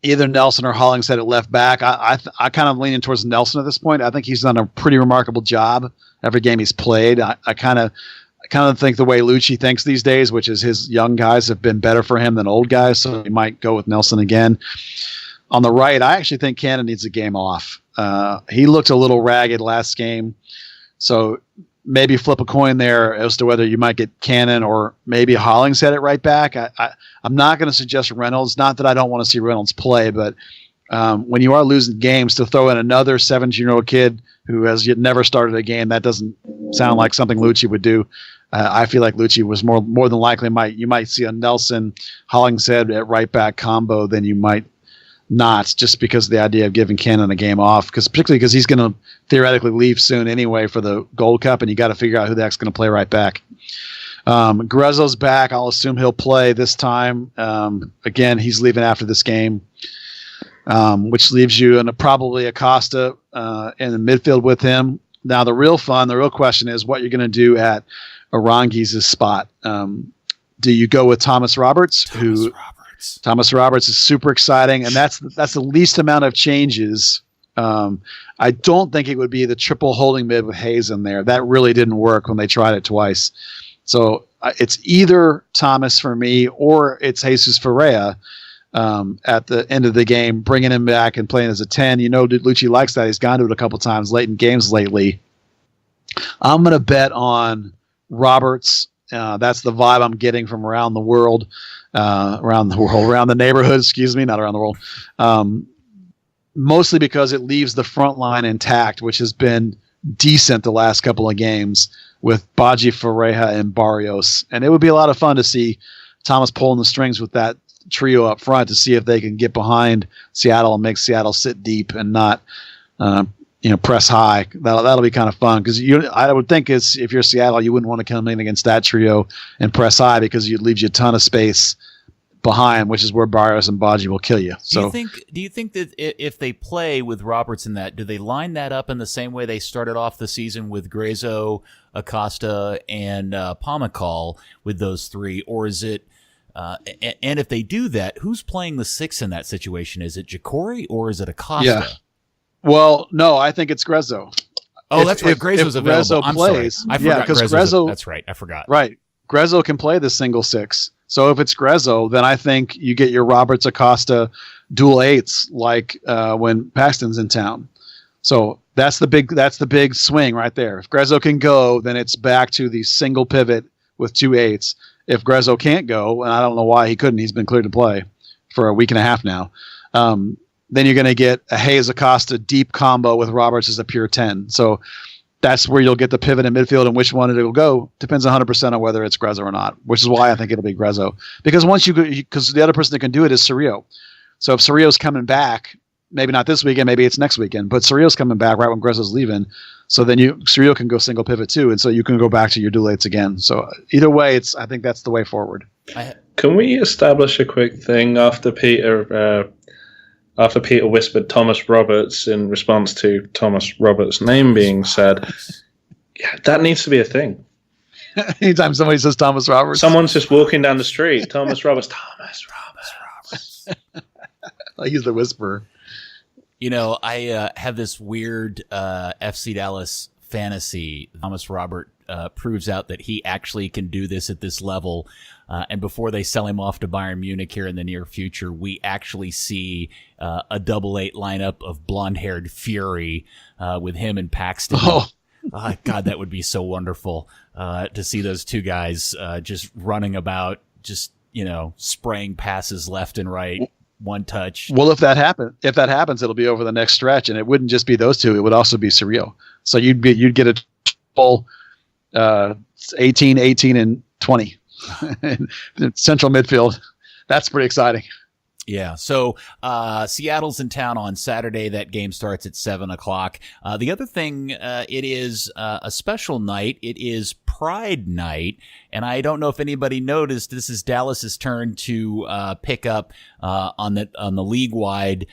either Nelson or Hollingshead at left back. I kind of leaning towards Nelson at this point. I think he's done a pretty remarkable job every game he's played. I kind of think the way Lucci thinks these days, which is his young guys have been better for him than old guys, so he might go with Nelson again. On the right, I actually think Cannon needs a game off. He looked a little ragged last game, so maybe flip a coin there as to whether you might get Cannon or maybe Hollingshead at right back. I'm not going to suggest Reynolds. Not that I don't want to see Reynolds play, but when you are losing games, to throw in another 17-year-old kid who has yet never started a game, that doesn't sound like something Lucci would do. I feel like Lucci was more than likely you might see a Nelson Hollingshead at right back combo than you might not, just because of the idea of giving Cannon a game off, particularly because he's going to theoretically leave soon anyway for the Gold Cup, and you got to figure out who the heck's going to play right back. Grezzo's back. I'll assume he'll play this time. Again, he's leaving after this game, which leaves you in probably Acosta in the midfield with him. Now, the real question is what you're going to do at Aranguiz's spot. Do you go with Thomas Roberts, Thomas Roberts is super exciting, and that's the least amount of changes. I don't think it would be the triple holding mid with Hayes in there. That really didn't work when they tried it twice. So it's either Thomas for me or it's Jesus Ferreira at the end of the game, bringing him back and playing as a 10. Lucci likes that. He's gone to it a couple times late in games lately. I'm going to bet on Roberts. That's the vibe I'm getting from around the world. Around the neighborhood, not around the world. Mostly because it leaves the front line intact, which has been decent the last couple of games with Baji, Ferreira, and Barrios. And it would be a lot of fun to see Thomas pulling the strings with that trio up front to see if they can get behind Seattle and make Seattle sit deep and not press high. That'll be kind of fun because I would think if you're Seattle, you wouldn't want to come in against that trio and press high because it leaves you a ton of space behind, which is where Barrios and Baji will kill you. So, do you think that if they play with Roberts in that, do they line that up in the same way they started off the season with Grezzo, Acosta, and Pamacol with those three, or is it? And if they do that, who's playing the 6 in that situation? Is it Jacori or is it Acosta? Yeah. Well, no, I think it's Grezzo. Oh, that's right. Grezzo's available. I'm plays, sorry. I forgot Grezzo. That's right. I forgot. Right. Grezzo can play the single 6. So if it's Grezzo, then I think you get your Roberts Acosta dual 8s like when Paxton's in town. So that's the big swing right there. If Grezzo can go, then it's back to the single pivot with 2 8s. If Grezzo can't go, and I don't know why he couldn't, he's been cleared to play for a week and a half now. Then you're going to get a Hayes Acosta deep combo with Roberts as a pure 10. So that's where you'll get the pivot in midfield, and which one it'll go depends 100% on whether it's Grezzo or not, which is why I think it'll be Grezzo. Because because the other person that can do it is Cerrillo. So if Cerrillo's coming back, maybe not this weekend, maybe it's next weekend, but Cerrillo's coming back right when Grezzo's leaving. So then Cerrillo can go single pivot too, and so you can go back to your dual 8s again. So either way, I think that's the way forward. Can we establish a quick thing after Peter whispered Thomas Roberts in response to Thomas Roberts' name being said? Yeah, that needs to be a thing. Anytime somebody says Thomas Roberts, someone's just walking down the street. Thomas Roberts. Thomas Roberts. I use the whisperer. You know, I have this weird FC Dallas fantasy. Thomas Robert proves out that he actually can do this at this level. And before they sell him off to Bayern Munich here in the near future, we actually see a 8-8 lineup of blonde-haired fury with him and Paxton. Oh. God, that would be so wonderful to see those two guys just running about, just, you know, spraying passes left and right, one touch. Well, if that happens, it'll be over the next stretch, and it wouldn't just be those two; it would also be surreal. So you'd get a full 18, 18, and 20 central midfield. That's pretty exciting. Yeah. So, Seattle's in town on Saturday. That game starts at 7:00. The other thing, it is a special night. It is Pride Night. And I don't know if anybody noticed, this is Dallas's turn to, pick up, on the league-wide,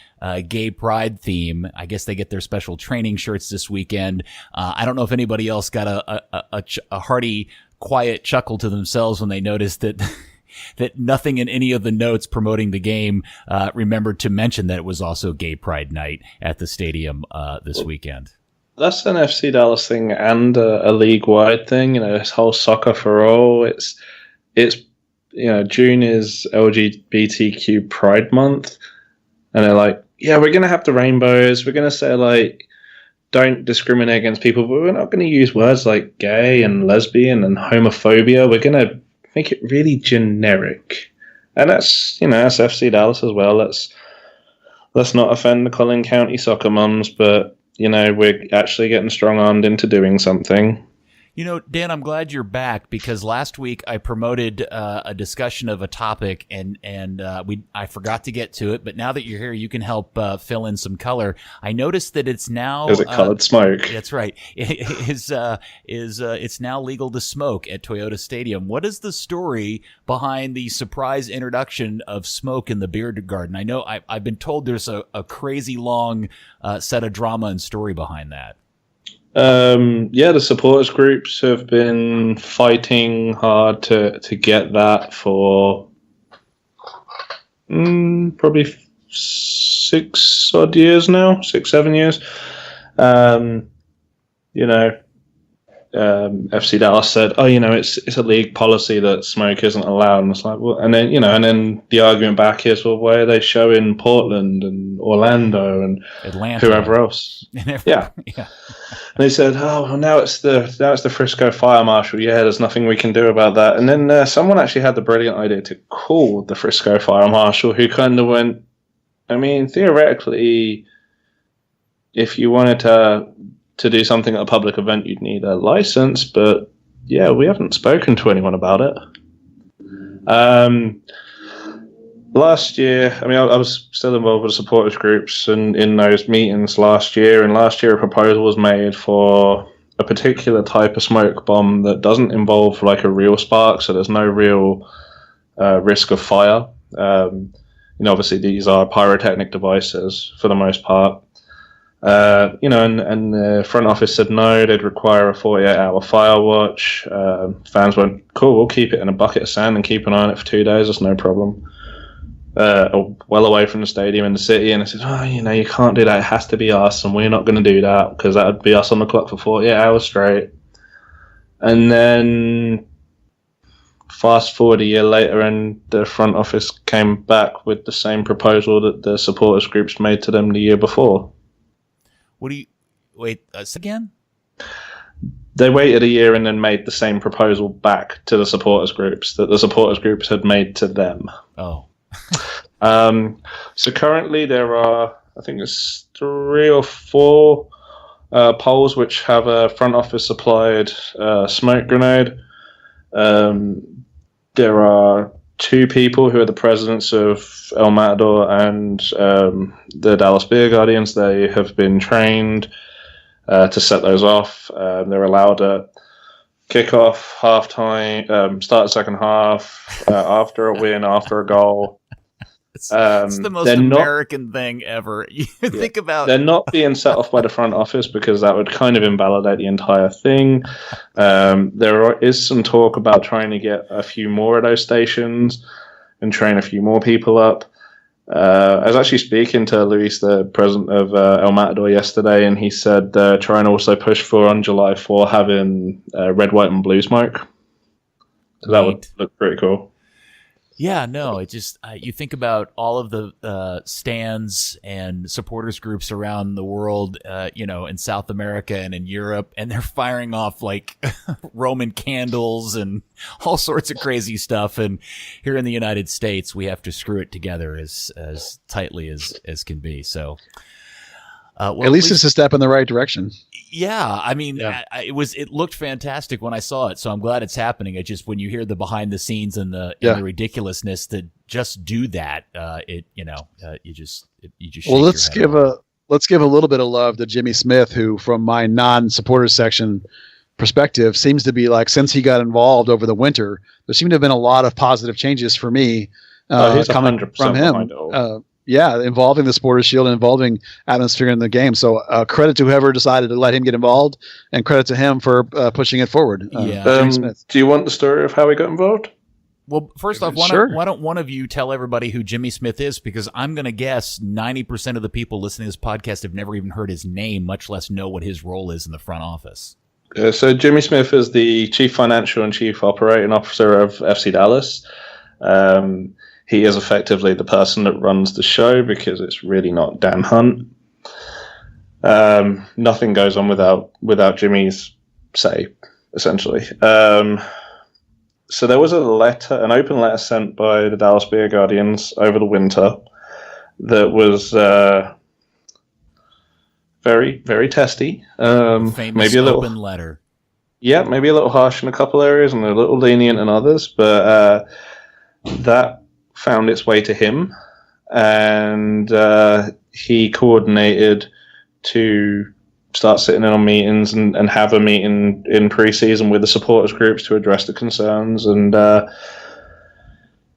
gay pride theme. I guess they get their special training shirts this weekend. I don't know if anybody else got a hearty, quiet chuckle to themselves when they noticed that that nothing in any of the notes promoting the game remembered to mention that it was also Gay Pride Night at the stadium this weekend. That's an FC Dallas thing and a league-wide thing. You know, this whole soccer for all. It's you know, June is LGBTQ Pride Month, and they're like, yeah, we're gonna have the rainbows. We're gonna say like, don't discriminate against people, but we're not going to use words like gay and lesbian and homophobia. We're going to make it really generic, and that's FC Dallas as well. Let's not offend the Collin County soccer mums, but you know, we're actually getting strong-armed into doing something. You know, Dan, I'm glad you're back, because last week I promoted a discussion of a topic, and I forgot to get to it. But now that you're here, you can help fill in some color. I noticed that it's now is it colored smoke? That's right. It's now legal to smoke at Toyota Stadium. What is the story behind the surprise introduction of smoke in the beer garden? I know I've been told there's a crazy long set of drama and story behind that. The supporters groups have been fighting hard to get that for probably 6-7 years. FC Dallas said, "Oh, you know, it's a league policy that smoke isn't allowed." And it's like, well, and then the argument back is, well, why are they showing Portland and Orlando and Atlanta, whoever else? Yeah. And they said, "Oh, well, now it's the Frisco Fire Marshal. Yeah, there's nothing we can do about that." And then someone actually had the brilliant idea to call the Frisco Fire Marshal, who kind of went, I mean, theoretically, if you wanted to do something at a public event, you'd need a license, but yeah, we haven't spoken to anyone about it. Last year, I mean, I was still involved with the supporters groups and in those meetings last year, and last year a proposal was made for a particular type of smoke bomb that doesn't involve like a real spark, so there's no real risk of fire. Obviously these are pyrotechnic devices for the most part. And the front office said no, they'd require a 48-hour fire watch. Fans went, cool, we'll keep it in a bucket of sand and keep an eye on it for 2 days, that's no problem. Well away from the stadium in the city, and I said, oh, you know, you can't do that, it has to be us, and we're not going to do that, because that would be us on the clock for 48 hours straight. And then fast forward a year later, and the front office came back with the same proposal that the supporters groups made to them the year before. Wait again? They waited a year and then made the same proposal back to the supporters groups that the supporters groups had made to them. Oh. So currently there are, I think it's 3 or 4 poles which have a front office supplied smoke grenade. There are 2 people who are the presidents of El Matador and the Dallas Beer Guardians. They have been trained to set those off. They're allowed at kickoff, halftime, start the second half, after a win, after a goal. It's the most American thing ever. You think about they're not being set off by the front office because that would kind of invalidate the entire thing. There is some talk about trying to get a few more of those stations and train a few more people up. I was actually speaking to Luis, the president of El Matador, yesterday, and he said try and also push for on July 4 having red, white, and blue smoke. So that would look pretty cool. Yeah, no, it just you think about all of the stands and supporters groups around the world, in South America and in Europe, and they're firing off like Roman candles and all sorts of crazy stuff. And here in the United States, we have to screw it together as tightly as can be. So, at least it's a step in the right direction. Yeah, I mean, it looked fantastic when I saw it, so I'm glad it's happening. It just when you hear the behind the scenes and the ridiculousness to just do that, you just well, let's give a little bit of love to Jimmy Smith, who, from my non-supporters section perspective, seems to be like, since he got involved over the winter, there seem to have been a lot of positive changes for me coming from him. Involving the Supporters Shield and involving atmosphere in the game. So credit to whoever decided to let him get involved, and credit to him for pushing it forward. Jimmy Smith. Do you want the story of how he got involved? Well, first off, why don't one of you tell everybody who Jimmy Smith is? Because I'm going to guess 90% of the people listening to this podcast have never even heard his name, much less know what his role is in the front office. So Jimmy Smith is the Chief Financial and Chief Operating Officer of FC Dallas. He is effectively the person that runs the show because it's really not Dan Hunt. Nothing goes on without Jimmy's say, essentially. So there was an open letter sent by the Dallas Beer Guardians over the winter that was very, very testy. Famous open letter. Yeah, maybe a little harsh in a couple areas and a little lenient in others, but that found its way to him, and he coordinated to start sitting in on meetings and have a meeting in pre-season with the supporters groups to address the concerns. And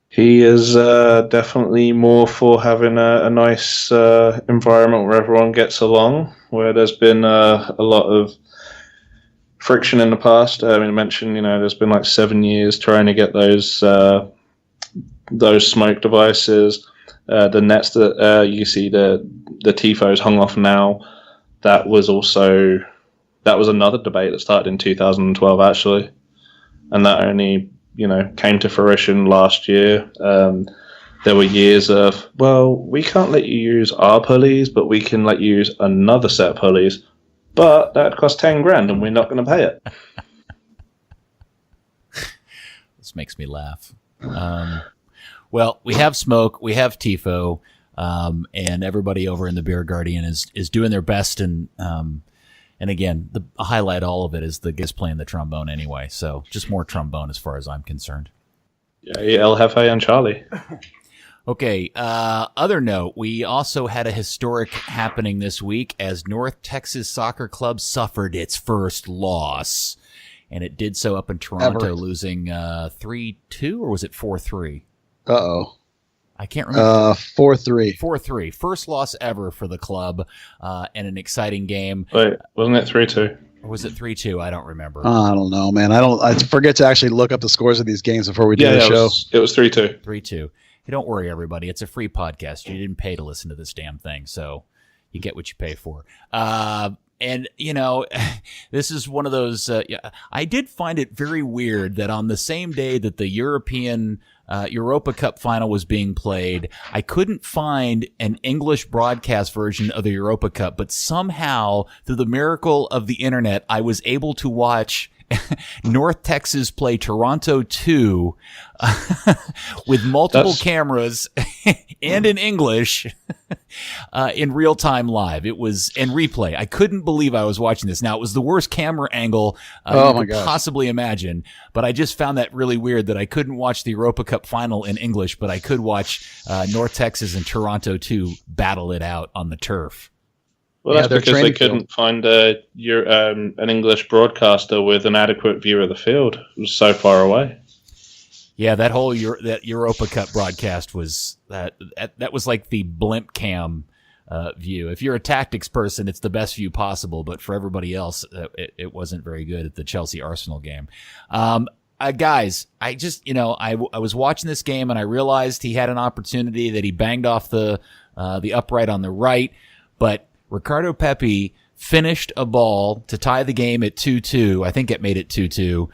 he is definitely more for having a nice environment where everyone gets along, where there's been a lot of friction in the past. I mean, I mentioned, there's been like 7 years trying to get those smoke devices, the nets that you see the tifos hung off now. That was another debate that started in 2012 actually, and that only came to fruition last year. There were years of, well, we can't let you use our pulleys, but we can let you use another set of pulleys, but that costs $10,000 and we're not going to pay it. This makes me laugh. Well, we have smoke, we have tifo, and everybody over in the Beer Guardian is doing their best. And again, the highlight all of it is the guys playing the trombone anyway. So just more trombone as far as I'm concerned. Yeah, El Jefe and Charlie. Okay. Other note, we also had a historic happening this week as North Texas Soccer Club suffered its first loss. And it did so up in Toronto, losing 3-2, or was it 4-3? Uh-oh. I can't remember. 4-3. 4-3. First loss ever for the club, and an exciting game. Wait, wasn't it 3-2? Or was it 3-2? I don't remember. I don't know, man. I forget to actually look up the scores of these games before we do the show. It was 3-2. 3-2. Hey, don't worry, everybody. It's a free podcast. You didn't pay to listen to this damn thing, so you get what you pay for. And, this is one of those, I did find it very weird that on the same day that the Europa Cup final was being played, I couldn't find an English broadcast version of the Europa Cup, but somehow, through the miracle of the internet, I was able to watch North Texas play Toronto 2 with multiple cameras and in English in real time live. It was in replay. I couldn't believe I was watching this. Now, it was the worst camera angle you could possibly imagine, but I just found that really weird that I couldn't watch the Europa Cup final in English, but I could watch North Texas and Toronto 2 battle it out on the turf. Well, that's because they couldn't find an English broadcaster with an adequate view of the field. It was so far away. Yeah, that whole that Europa Cup broadcast was that was like the blimp cam view. If you're a tactics person, it's the best view possible, but for everybody else, it wasn't very good at the Chelsea-Arsenal game. Guys, I just, I was watching this game and I realized he had an opportunity that he banged off the upright on the right, but Ricardo Pepi finished a ball to tie the game at 2-2. I think it made it 2-2.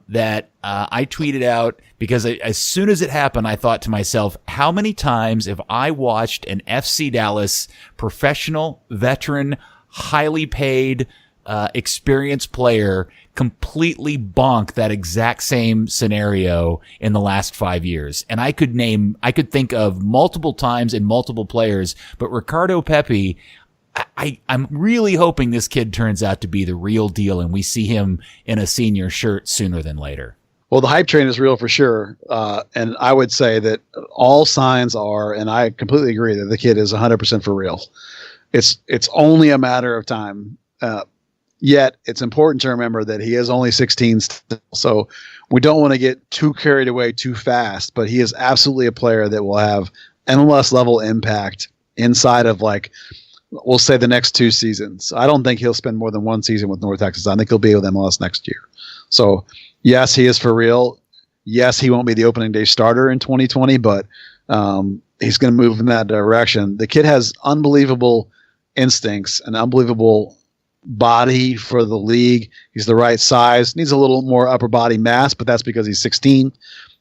That I tweeted out because as soon as it happened, I thought to myself, how many times have I watched an FC Dallas professional, veteran, highly paid, experienced player completely bonk that exact same scenario in the last 5 years? And I could think of multiple times in multiple players, but Ricardo Pepi, I'm really hoping this kid turns out to be the real deal and we see him in a senior shirt sooner than later. Well, the hype train is real for sure. And I would say that all signs are, and I completely agree that the kid is 100% for real. It's only a matter of time. Yet it's important to remember that he is only 16 still. So we don't want to get too carried away too fast, but he is absolutely a player that will have MLS level impact inside of, like, we'll say the next 2 seasons. I don't think he'll spend more than 1 season with North Texas. I think he'll be with MLS next year. So yes, he is for real. Yes, he won't be the opening day starter in 2020, but he's going to move in that direction. The kid has unbelievable instincts and unbelievable body for the league. He's the right size. Needs a little more upper body mass, but that's because he's 16.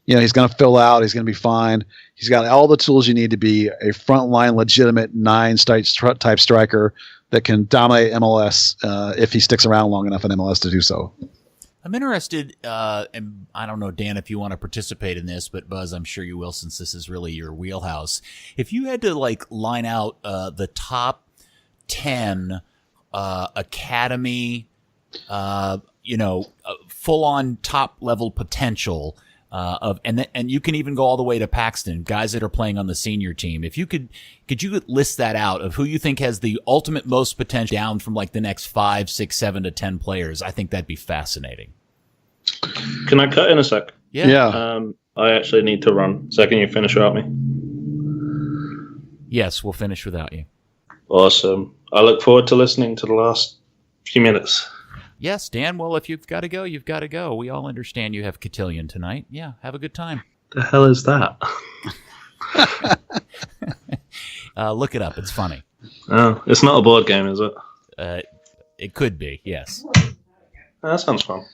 He's going to fill out. He's going to be fine. He's got all the tools you need to be a frontline, legitimate 9-type striker that can dominate MLS if he sticks around long enough in MLS to do so. I'm interested, and I don't know, Dan, if you want to participate in this, but Buzz, I'm sure you will, since this is really your wheelhouse. If you had to line out the top 10 academy, full-on top-level potential and you can even go all the way to Paxton, guys that are playing on the senior team. If you could you list that out of who you think has the ultimate most potential down from the next 5, 6, 7 to 10 players? I think that'd be fascinating. Can I cut in a sec? Yeah. I actually need to run. So can you finish without me? Yes, we'll finish without you. Awesome. I look forward to listening to the last few minutes. Yes, Dan. Well, if you've got to go, you've got to go. We all understand you have cotillion tonight. Yeah, have a good time. The hell is that? Look it up. It's funny. Oh, it's not a board game, is it? It could be, yes. That sounds fun.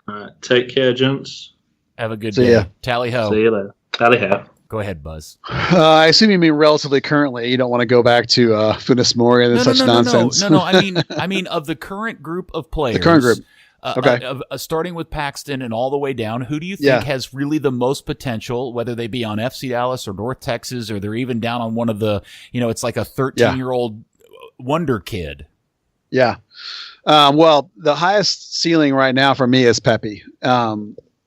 All right, take care, gents. Have a good day. Tally ho. See you later. Tally ho. Go ahead, Buzz. I assume you mean relatively currently. You don't want to go back to Funes Mori and such nonsense. No. I mean of the current group of players. The current group. Okay. Starting with Paxton and all the way down, who do you think has really the most potential, whether they be on FC Dallas or North Texas, or they're even down on one of the, it's like a 13-year-old wonder kid? Yeah. Well, the highest ceiling right now for me is Pepi.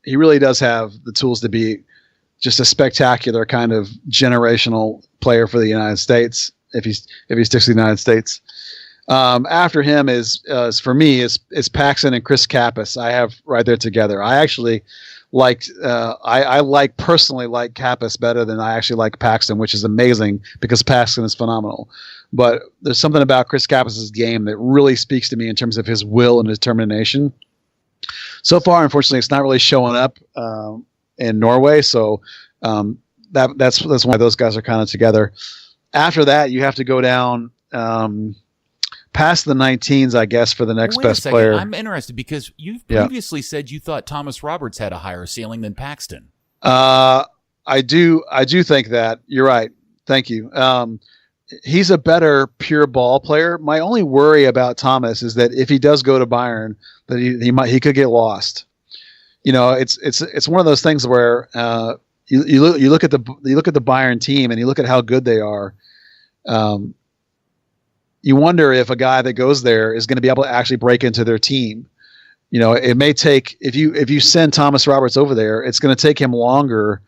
He really does have the tools to be just a spectacular kind of generational player for the United States if he sticks to the United States. After him is for me is Paxton and Chris Kappas. I have right there together. I actually personally like Kappas better than I actually like Paxton, which is amazing because Paxton is phenomenal. But there's something about Chris Kappas' game that really speaks to me in terms of his will and determination. So far, unfortunately, it's not really showing up in Norway, so that's why those guys are kind of together. After that, you have to go down past the 19s, I guess, for the next best player. I'm interested because you've previously said you thought Thomas Roberts had a higher ceiling than Paxton. I do think that. You're right. Thank you. He's a better pure ball player. My only worry about Thomas is that if he does go to Bayern, that he could get lost. It's one of those things where you look at the Bayern team and you look at how good they are. You wonder if a guy that goes there is going to be able to actually break into their team. It may take, if you send Thomas Roberts over there, it's going to take him longer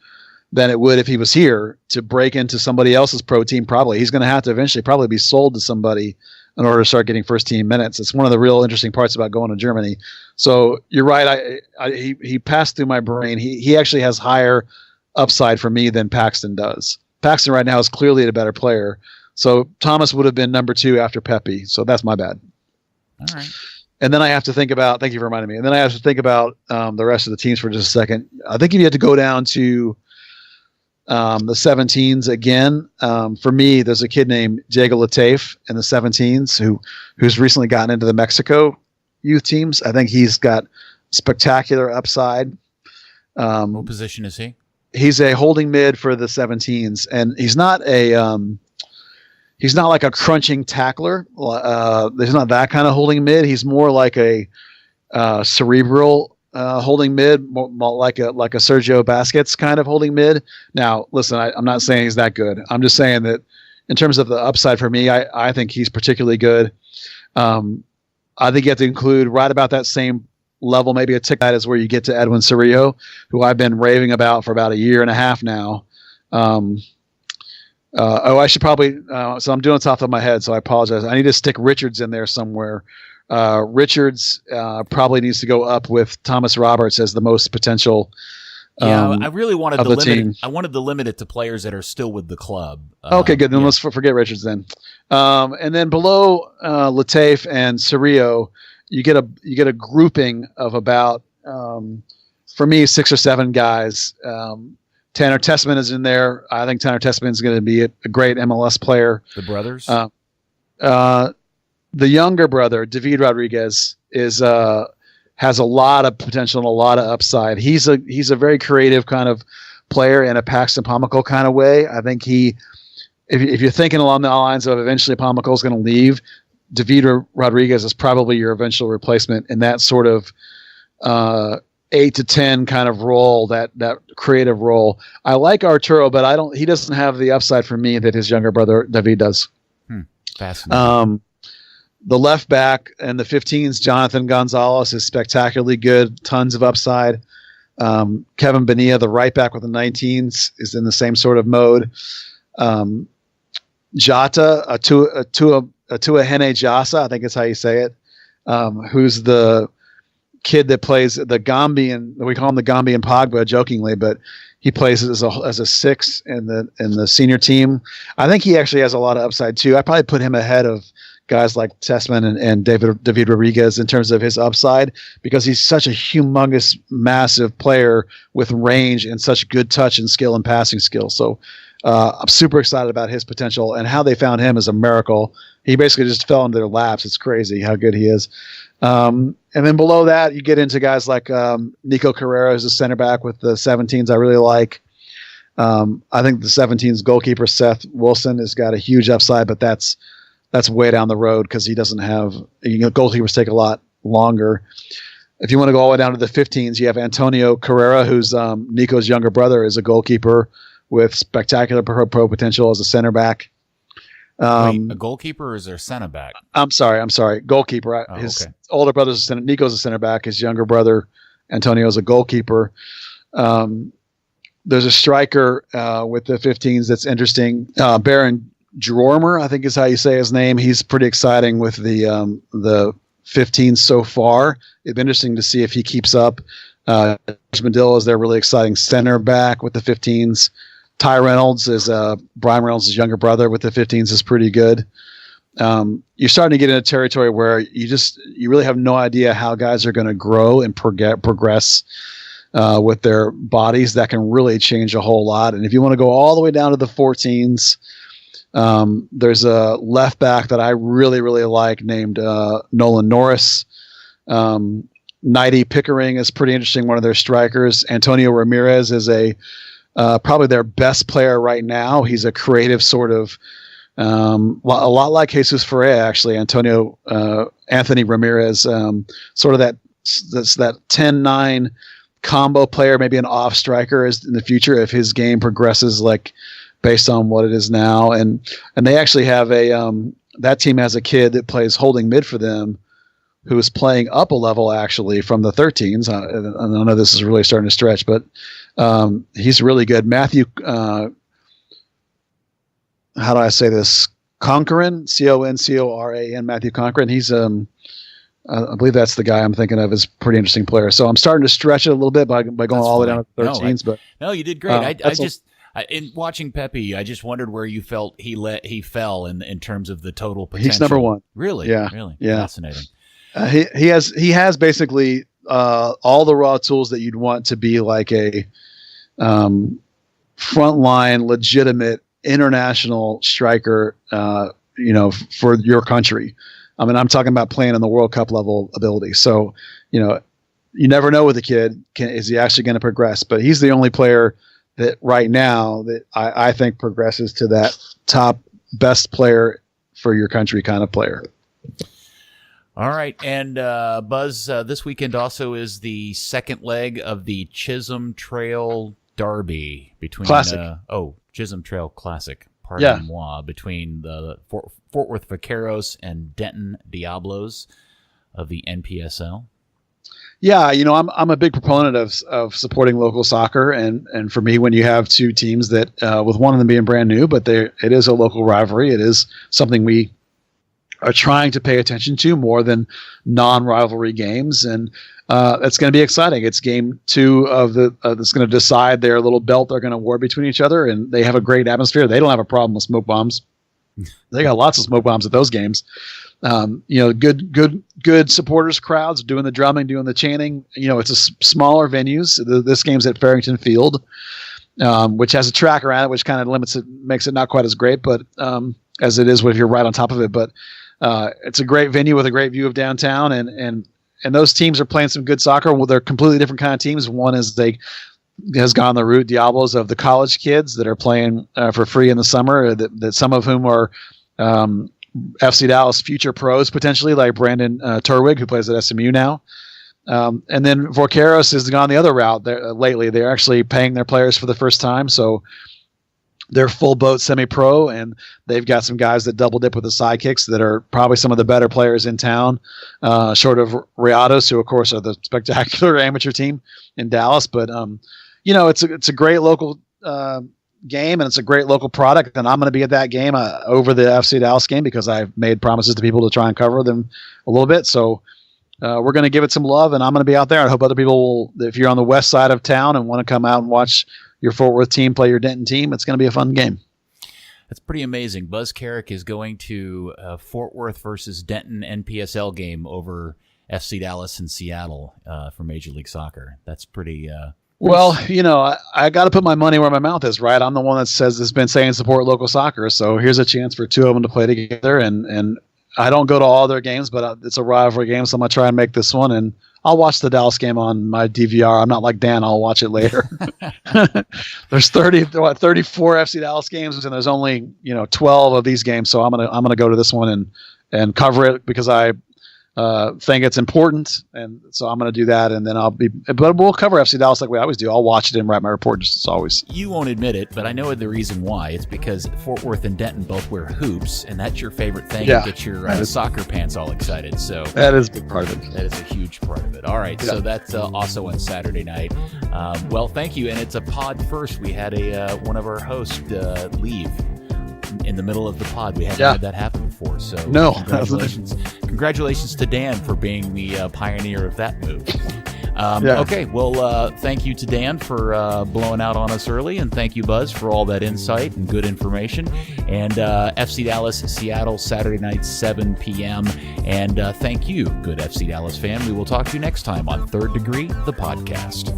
than it would if he was here to break into somebody else's pro team. Probably he's going to have to eventually probably be sold to somebody in order to start getting first team minutes. It's one of the real interesting parts about going to Germany. So you're right. He passed through my brain. He actually has higher upside for me than Paxton does. Paxton right now is clearly a better player. So Thomas would have been number 2 after Pepe. So that's my bad. All right. And then I have to think about, thank you for reminding me. And then I have to think about the rest of the teams for just a second. I think if you had to go down to the 17s again, for me, there's a kid named Diego Lateef in the 17s who's recently gotten into the Mexico youth teams. I think he's got spectacular upside. What position is he? He's a holding mid for the 17s, and he's not like a crunching tackler. He's not that kind of holding mid. He's more like a cerebral holding mid, more like a Sergio Busquets kind of holding mid. Now, listen, I'm not saying he's that good. I'm just saying that in terms of the upside for me, I think he's particularly good. I think you have to include right about that same level, maybe a tick that is where you get to Edwin Cerrillo, who I've been raving about for about a year and a half now. I should probably so I'm doing it off of my head, so I apologize. I need to stick Richards in there somewhere. Richards probably needs to go up with Thomas Roberts as the most potential. I really wanted to limit team. I wanted to limit it to players that are still with the club. Okay, good. Then let's forget Richards then. And then below Lateef and Cerrillo, you get a grouping of about for me 6 or 7 guys. Tanner Tessman is in there. I think Tanner Tessman is going to be a great MLS player. The brothers? The younger brother, David Rodriguez, has a lot of potential and a lot of upside. He's a very creative kind of player in a Paxton Pomykal kind of way. I think if you're thinking along the lines of eventually Pomykal is going to leave, David Rodriguez is probably your eventual replacement in that sort of 8 to 10 kind of role, that creative role. I like Arturo, but he doesn't have the upside for me that his younger brother David does. Fascinating. The left back and the 15s, Jonathan Gonzalez, is spectacularly good, tons of upside. Kevin Bonilla, the right back with the 19s, is in the same sort of mode. Jota, Atua Hene Jasa, I think is how you say it, who's the kid that plays the Gambian. We call him the Gambian Pogba jokingly, but he plays as a 6 in the senior team. I think he actually has a lot of upside too. I probably put him ahead of guys like Tessman and David Rodriguez in terms of his upside, because he's such a humongous, massive player with range and such good touch and skill and passing skill. So I'm super excited about his potential, and how they found him is a miracle. He basically just fell into their laps. It's crazy how good he is. And then below that, you get into guys like Nico Carrera as a center back with the 17s. I really like. I think the 17s goalkeeper Seth Wilson has got a huge upside, but that's way down the road because he doesn't have. Goalkeepers take a lot longer. If you want to go all the way down to the 15s, you have Antonio Carrera, who's Nico's younger brother, is a goalkeeper with spectacular pro potential as a center back. Wait, a goalkeeper or is there a center back? I'm sorry. Goalkeeper. His older brother's a center. Nico's a center back. His younger brother, Antonio, is a goalkeeper. There's a striker with the 15s that's interesting. Baron Drormer, I think is how you say his name. He's pretty exciting with the 15s so far. It'd be interesting to see if he keeps up. Mandela is their really exciting center back with the 15s. Ty Reynolds is Brian Reynolds' younger brother with the 15s is pretty good. You're starting to get into territory where you really have no idea how guys are going to grow and progress with their bodies. That can really change a whole lot. And if you want to go all the way down to the 14s, there's a left back that I really, really like named Nolan Norris. Nighty Pickering is pretty interesting, one of their strikers. Antonio Ramirez is probably their best player right now. He's a creative sort of, a lot like Jesus Ferreira, actually. Anthony Ramirez, sort of that 10-9 combo player, maybe an off striker is in the future if his game progresses like based on what it is now. And they actually have that team has a kid that plays holding mid for them, who is playing up a level actually from the 13s. I know this is really starting to stretch, but he's really good. Matthew, how do I say this? Concoran, Concoran, Matthew Concoran. He's I believe that's the guy I'm thinking of. Is a pretty interesting player. So I'm starting to stretch it a little bit by going all the way down to 13s. No, you did great. In watching Pepe, I just wondered where you felt he fell in terms of the total potential. He's number one. Really? Yeah. Really? Yeah. Fascinating. He has basically all the raw tools that you'd want to be like a frontline, legitimate international striker. For your country. I mean, I'm talking about playing in the World Cup level ability. So, you never know with the kid. Is he actually going to progress? But he's the only player that right now that I think progresses to that top best player for your country kind of player. All right. And Buzz, this weekend also is the second leg of the Chisholm Trail Derby between Classic. Chisholm Trail Classic. Pardon-moi, between the Fort Worth Vaqueros and Denton Diablos of the NPSL. Yeah, I'm a big proponent of supporting local soccer, and for me, when you have two teams that, with one of them being brand new, but it is a local rivalry, it is something we are trying to pay attention to more than non-rivalry games, and it's going to be exciting. It's game 2 of that's going to decide their little belt they're going to award between each other, and they have a great atmosphere. They don't have a problem with smoke bombs. They got lots of smoke bombs at those games. Good supporters, crowds doing the drumming, doing the chanting. It's a smaller venues. This game's at Farrington Field, which has a track around it, which kind of limits it, makes it not quite as great, but as it is if you're right on top of it. But it's a great venue with a great view of downtown, and those teams are playing some good soccer. Well, they're completely different kind of teams. One is has gone the route Diablos of the college kids that are playing for free in the summer. That some of whom are FC Dallas future pros potentially, like Brandon Turwig, who plays at SMU now. And then Vaqueros has gone the other route lately. They're actually paying their players for the first time, so they're full boat semi-pro, and they've got some guys that double dip with the sidekicks that are probably some of the better players in town, short of Rayados, who of course are the spectacular amateur team in Dallas. But it's a great local game, and it's a great local product, and I'm going to be at that game over the FC Dallas game because I've made promises to people to try and cover them a little bit. So we're going to give it some love, and I'm going to be out there. I hope other people will, if you're on the west side of town and want to come out and watch your Fort Worth team play your Denton team, it's going to be a fun game. That's pretty amazing. Buzz Carrick is going to Fort Worth versus Denton NPSL game over FC Dallas and Seattle for Major League Soccer. That's pretty... Well, I got to put my money where my mouth is, right? I'm the one that has been saying support local soccer, so here's a chance for two of them to play together. And I don't go to all their games, but it's a rivalry game, so I'm going to try and make this one. And I'll watch the Dallas game on my DVR. I'm not like Dan. I'll watch it later. There's 34 FC Dallas games, and there's only 12 of these games. So I'm gonna go to this one and cover it because I think it's important, and so I'm going to do that, and then but we'll cover FC Dallas like we always do. I'll watch it and write my report just as always. You won't admit it, but I know the reason why. It's because Fort Worth and Denton both wear hoops, and that's your favorite thing. Yeah, to get your soccer pants all excited. So that is a big part of it. That is a huge part of it. All right, so that's also on Saturday night. Well, thank you, and it's a pod first. We had one of our hosts leave in the middle of the pod. We haven't had that happen before. So no, congratulations to Dan for being the pioneer of that move. Okay, well, thank you to Dan for blowing out on us early, and thank you, Buzz, for all that insight and good information. And FC Dallas, Seattle, Saturday night, 7 p.m. And thank you, good FC Dallas fan. We will talk to you next time on Third Degree, the podcast.